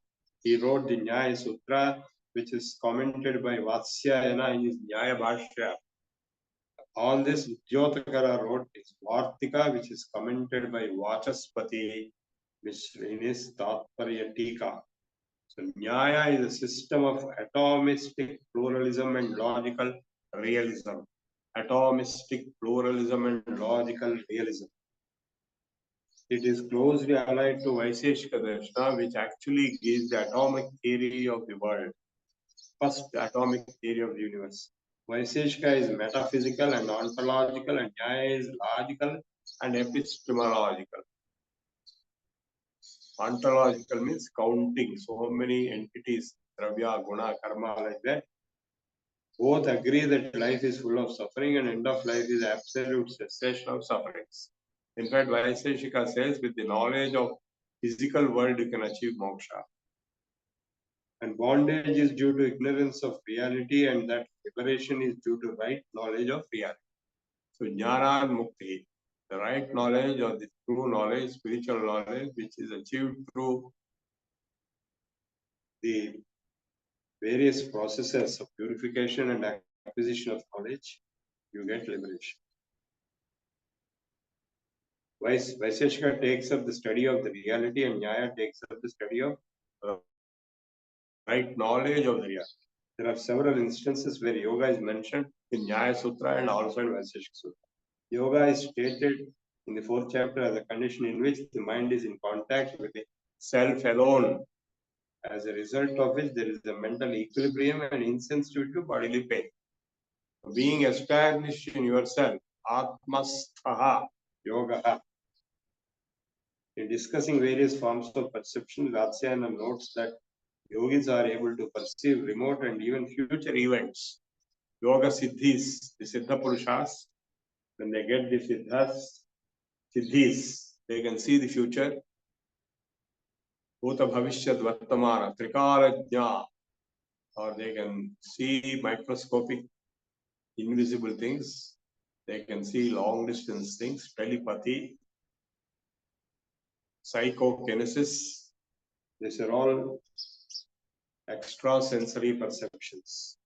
He wrote the Nyaya Sutra, which is commented by Vatsyayana in his Nyaya Bhashya. On this, Jyotakara wrote his Vartika, which is commented by Vachaspati in his Tatparya Tika. So, Nyaya is a system of atomistic pluralism and logical realism. Atomistic pluralism and logical realism. It is closely allied to Vaiseshika Darshana, which actually gives the atomic theory of the world. First atomic theory of the universe. Vaiseshika is metaphysical and ontological, and Nyaya is logical and epistemological. Ontological means counting so many entities, dravya, guna, karma, like that. Both agree that life is full of suffering and end of life is absolute cessation of sufferings. In fact, Vaiseshika says with the knowledge of physical world you can achieve moksha. And bondage is due to ignorance of reality, and that liberation is due to right knowledge of reality. So jnana and mukti, the right knowledge or the true knowledge, spiritual knowledge, which is achieved through the various processes of purification and acquisition of knowledge, you get liberation. Vaiseshika takes up the study of the reality, and Nyaya takes up the study of right knowledge of the reality. There are several instances where yoga is mentioned in Nyaya Sutra and also in Vaiseshika Sutra. Yoga is stated in the 4th chapter as a condition in which the mind is in contact with the self alone. As a result of which there is a mental equilibrium and insensitivity to bodily pain. Being established in yourself, Atmasthaha Yoga. In discussing various forms of perception, Vatsyayana notes that yogis are able to perceive remote and even future events. Yoga Siddhis, the Siddha Purushas, when they get the Siddhis, they can see the future. Bhuta Bhavishyat Vartamana, Trikalajna, or they can see microscopic invisible things. They can see long distance things, telepathy, psychokinesis. These are all extrasensory perceptions.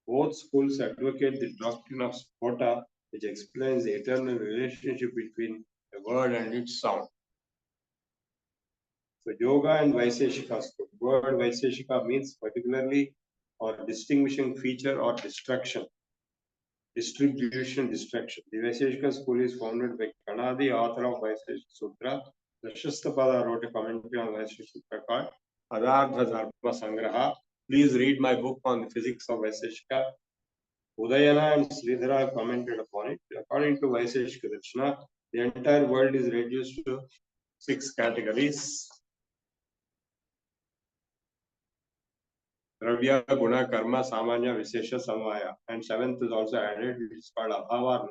Both schools advocate the doctrine of Spota, which explains the eternal relationship between a word and its sound. So yoga and Vaiseshika school. Word Vaiseshika means particularly or distinguishing feature or distraction. Distribution, distraction. The Vaiseshika school is founded by Kanadi, author of Vaiseshika Sutra. Rashastapada wrote a commentary on Vaiseshika Sutra called Adardha Dharma Sangraha. Please read my book on the physics of Vaiseshika. Udayana and Sridhara commented upon it. According to Vaiseshika Darshana, the entire world is reduced to 6 categories. Dravya, Guna, Karma, Samanya, Vishesha, Samvaya. And 7th is also added, which is called Abhava,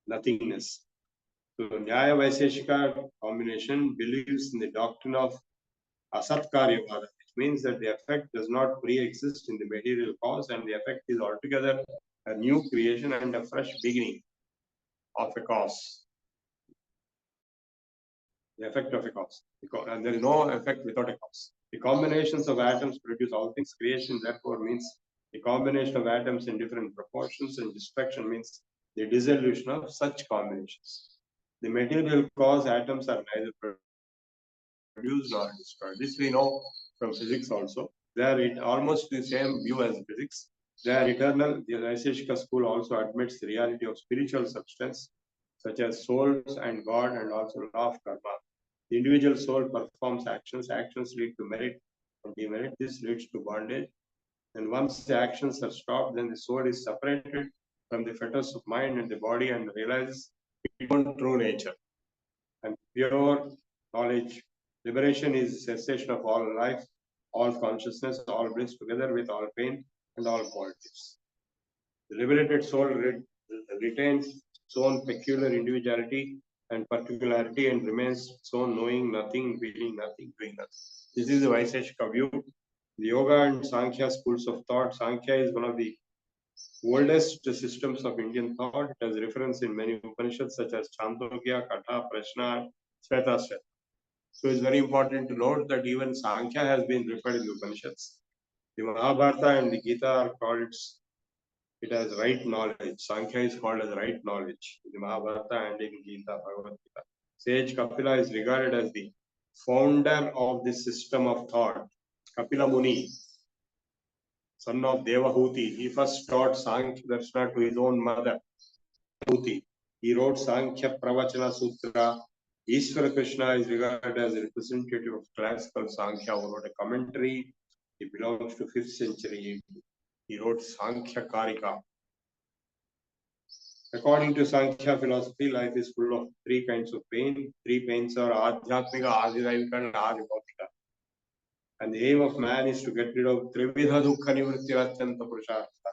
nothingness. So Nyaya Vaiseshika combination believes in the doctrine of Asatkaryavada, which means that the effect does not pre-exist in the material cause, and the effect is altogether a new creation and a fresh beginning of a cause. The effect of a cause. And there is no effect without a cause. The combinations of atoms produce all things. Creation, therefore, means the combination of atoms in different proportions, and destruction means the dissolution of such combinations. The material cause, atoms are neither produced nor destroyed. This we know from physics also. They are almost the same view as physics. They are eternal. The Vaiseshika school also admits the reality of spiritual substance, such as souls and God, and also law of karma. The individual soul performs actions. Actions lead to merit and demerit. This leads to bondage. And once the actions are stopped, then the soul is separated from the fetters of mind and the body and realizes its own true nature. And pure knowledge. Liberation is cessation of all life, all consciousness, all bliss, together with all pain and all qualities. The liberated soul retains its own peculiar individuality and particularity, and remains its own knowing nothing, feeling nothing, doing nothing. This is the Vaiseshika view. The Yoga and Sankhya schools of thought. Sankhya is one of the oldest systems of Indian thought. It has reference in many Upanishads such as Chandogya, Katha, Prashna, Svetasweta. So it's very important to note that even Sankhya has been referred in the Upanishads. The Mahabharata and the Gita are called it as right knowledge. Sankhya is called as right knowledge. In the Mahabharata and in Gita, Bhagavad Gita. Sage Kapila is regarded as the founder of this system of thought. Kapila Muni, son of Devahuti, he first taught Sankhya Darshana to his own mother, Devahuti. He wrote Sankhya Pravachana Sutra. Ishvara Krishna is regarded as a representative of classical Sankhya, who wrote a commentary. He belongs to 5th century. He wrote Sankhya Karika. According to Sankhya philosophy, life is full of 3 kinds of pain. 3 pains are Adhyatmika, Adhidayvika, and Adhibhautika. And the aim of man is to get rid of Trividha Dukkha Nivrittiratyanta Purushartha.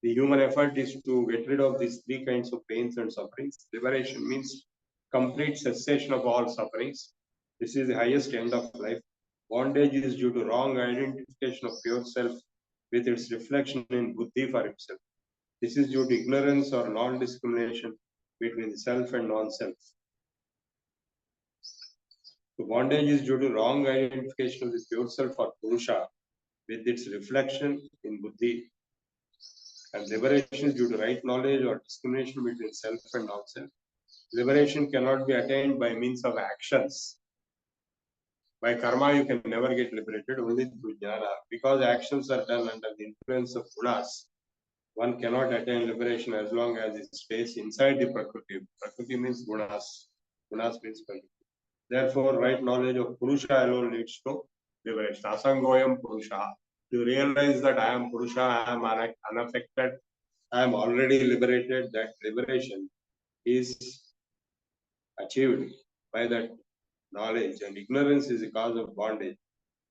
The human effort is to get rid of these 3 kinds of pains and sufferings. Liberation means complete cessation of all sufferings. This is the highest end of life. Bondage is due to wrong identification of pure self with its reflection in buddhi for himself. This is due to ignorance or non-discrimination between self and non-self. So bondage is due to wrong identification of the pure self or Purusha with its reflection in buddhi. And liberation is due to right knowledge or discrimination between self and non-self. Liberation cannot be attained by means of actions. By karma, you can never get liberated, only through jnana. Because actions are done under the influence of gunas, one cannot attain liberation as long as it stays inside the Prakriti. Prakriti means gunas. Gunas means Prakriti. Therefore, right knowledge of Purusha alone leads to liberation. Asangoyam Purusha. To realize that I am Purusha, I am unaffected, I am already liberated, that liberation is achieved by that knowledge, and ignorance is the cause of bondage.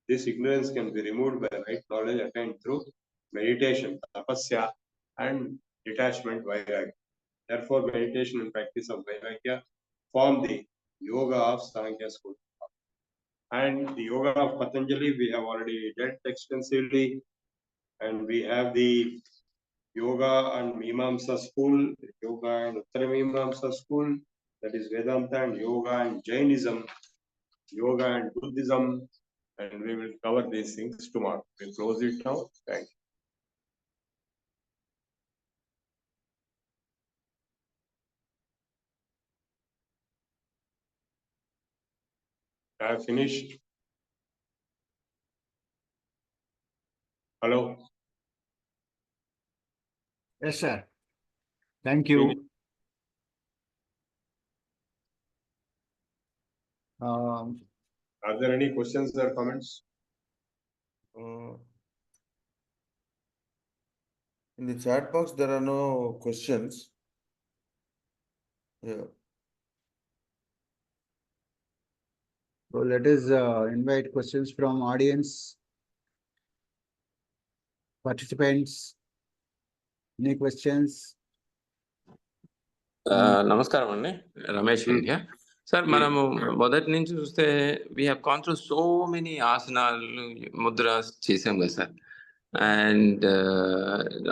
This ignorance can be removed by right knowledge attained through meditation, tapasya, and detachment, vairagya. Therefore, meditation and practice of vairagya form the yoga of Sankhya school. And the yoga of Patanjali we have already dealt extensively, and we have the yoga and Mimamsa school, yoga and Uttara Mimamsa school, that is Vedanta and yoga and Jainism, yoga and Buddhism, and we will cover these things tomorrow. We'll close it now. Thank you. I have finished. Hello. Yes, sir. Thank you. Are there any questions or comments? In the chat box, there are no questions. Yeah. So let us invite questions from audience, participants. Any questions? నమస్కారం అండి Ramesh India Sir, మనము మొదటి నుంచి చూస్తే we have gone through so many ఆసనాలు ముద్రాస్ చేసాం కదా sir. And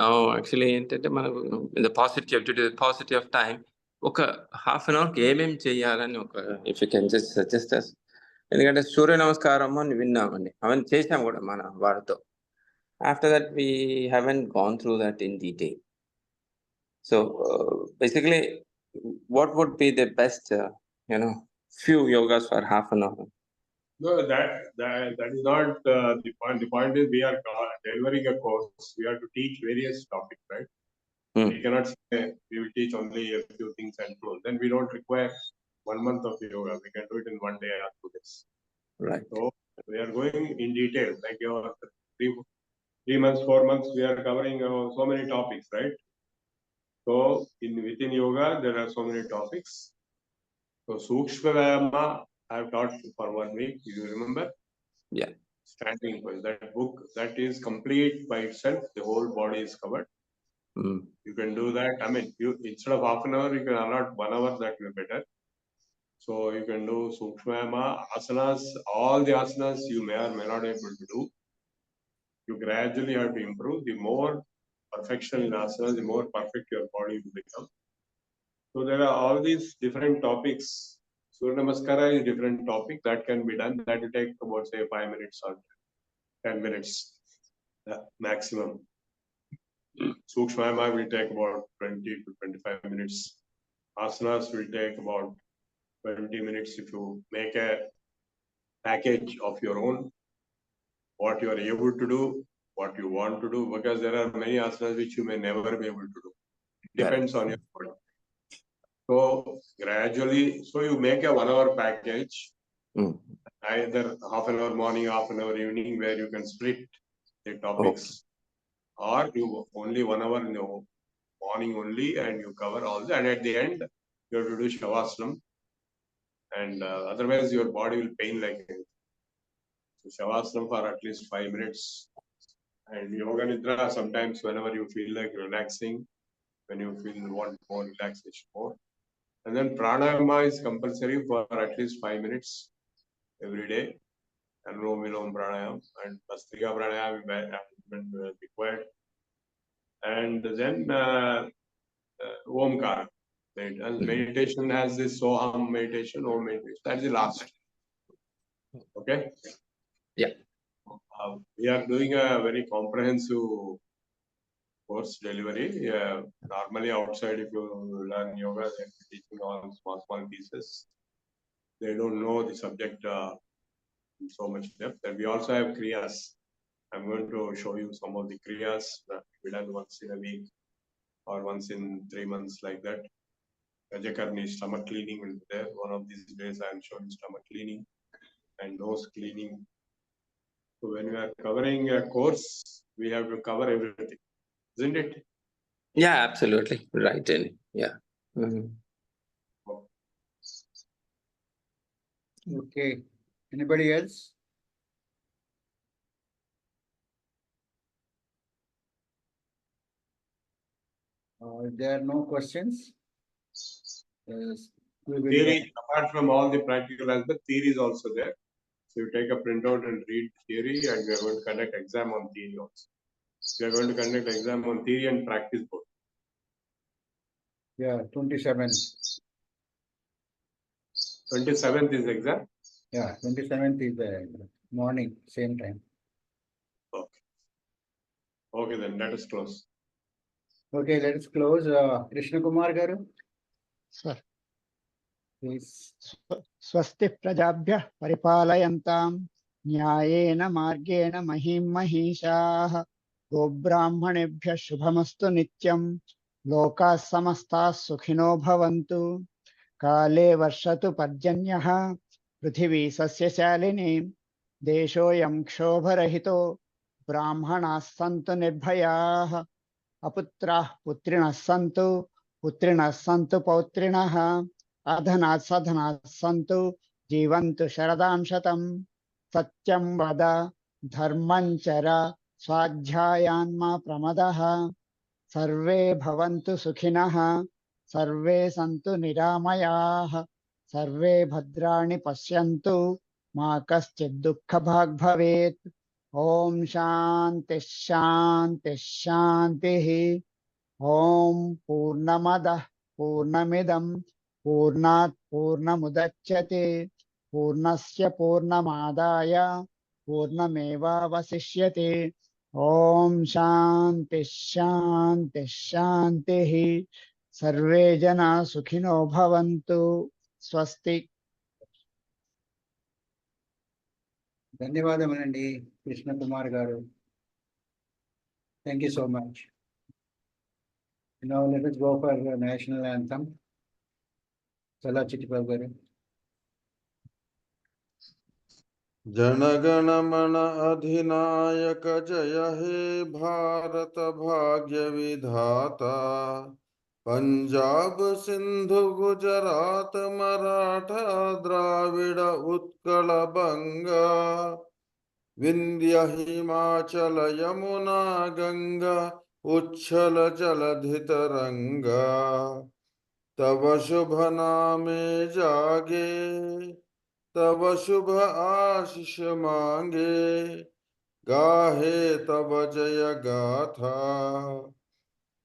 now actually ఏంటంటే మనకు in the paucity of time ఒక హాఫ్ అన్ అవర్కి ఏమేమి చేయాలని ఒక if you can just suggest us. ఎందుకంటే సూర్య నమస్కారం అని విన్నామండి, అవన్నీ చేసాం కూడా మన వారితో. After that we haven't gone through that in detail. So basically what would be the best few yogas for half an hour? No, that is not the point. The point is we are delivering a course. We have to teach various topics, right? We cannot say we will teach only a few things and close. Then we don't require 1 month of yoga. We can do it in 1 day or 2 days. Right. So we are going in detail. Like your 3 months, 4 months, we are covering so many topics, right? So within yoga, there are so many topics. So Sukshma Vyayama, I have taught for 1 week. Do you remember? Yeah. Standing pose. That book, that is complete by itself. The whole body is covered. You can do that. I mean, you instead of half an hour, you can allot 1 hour. That will be better. So you can do Sukshma Vyayama, asanas. All the asanas you may or may not be able to do. You gradually have to improve. The more perfection in asanas, the more perfect your body will become. So there are all these different topics. Surya Namaskara is a different topic that can be done. That will take about say 5 minutes or 10 minutes maximum. Sukshma Vyayama will take about 20 to 25 minutes. Asanas will take about 20 minutes if you make a package of your own, what you are able to do, what you want to do, because there are many asanas which you may never be able to do. Depends on your body. So gradually, so you make a 1 hour package, either half an hour morning, half an hour evening, where you can split the topics, or you only 1 hour in the morning only, and you cover all that. And at the end, you have to do Shavasana, and otherwise your body will pain like anything. So Shavasana for at least 5 minutes, and Yoga Nidra sometimes whenever you feel like relaxing, when you feel you want more relaxation more. And then pranayama is compulsory for at least 5 minutes every day. And Anulom pranayama and Bastrika pranayama is required. And then Omkara. And meditation has this Soham meditation, Om meditation. That's the last. Okay? Yeah. We are doing a very comprehensive course delivery. Normally outside, if you learn yoga, they're teaching all small pieces. They don't know the subject in so much depth. And we also have kriyas. I'm going to show you some of the kriyas that we done once in a week or once in 3 months, like that. Rajakarni, stomach cleaning will be there. One of these days I'm showing stomach cleaning and nose cleaning. So when we are covering a course, we have to cover everything, isn't it? Yeah, absolutely. Right. Yeah. Okay. Anybody else? If there are no questions, yes, we will. Theory, apart from all the practical aspects, theory is also there. So you take a printout and read theory, and we are going to conduct exam on theory also. We are going to conduct exam on theory and practice both. Yeah, 27th. 27th is exam? Yeah, 27th is the morning, same time. Okay. Okay, then let us close. Okay, let us close. Krishna Kumar Garu, Sir. please. Swasti prajabhyah paripalayantam nyayena margena mahim mahishaah gobrahmanebhyah shubhamastu nityam lokas samastas sukhino bhavantu kale varshatu parjanyah prithvi sasyashalini deshoyam kshobarahito brahmanas santu nirbhayaah aputrah putrinas santu pautrinah adhanat sadhanat santu jivantu sharadam shatam satyam vada dharman chara swadhyayanma pramadaha sarve bhavantu sukhinah sarve santu niramayah सर्वे भद्राणि पश्यन्तु मा कश्चित् दुःखभाग् भवेत्। ओम शांति शांति शांतिः। ओम पूर्णमदः पूर्णमिदं पूर्णात् पूर्णमुदच्यते पूर्णस्य पूर्णमादाय पूर्णमेवावशिष्यते। ओम शांति शांति शांतिः। सर्वे जना सुखिनो भवन्तु। स्वस्ति। ధన్యవాదములండి కృష్ణ కుమార్ గారు. Thank you so much. Now let us go for the national anthem. Chala Chittibabu garu. जनगण मन अधिनायक जय हे भारत भाग्य विधाता पंजाब सिंधु गुजरात मराठा द्राविड़ उत्कल बंगा विंध्य हिमाचल यमुना गंगा उच्छल जलधि तरंगा तव शुभ नामे जागे तब शुभ आशीष मांगे गाहे तब जय गाथा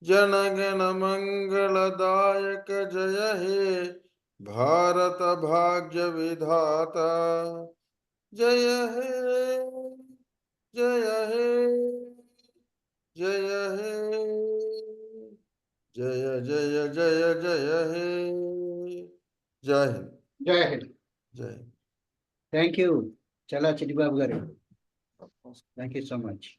जनगण मंगलदायक जय हे भारत भाग्य विधाता जय हे जय हे जय हे जय जय जय जय हे जय हिंद Jai Hind. जय Hind Thank you, Chala Chittibabu garu. Thank you so much.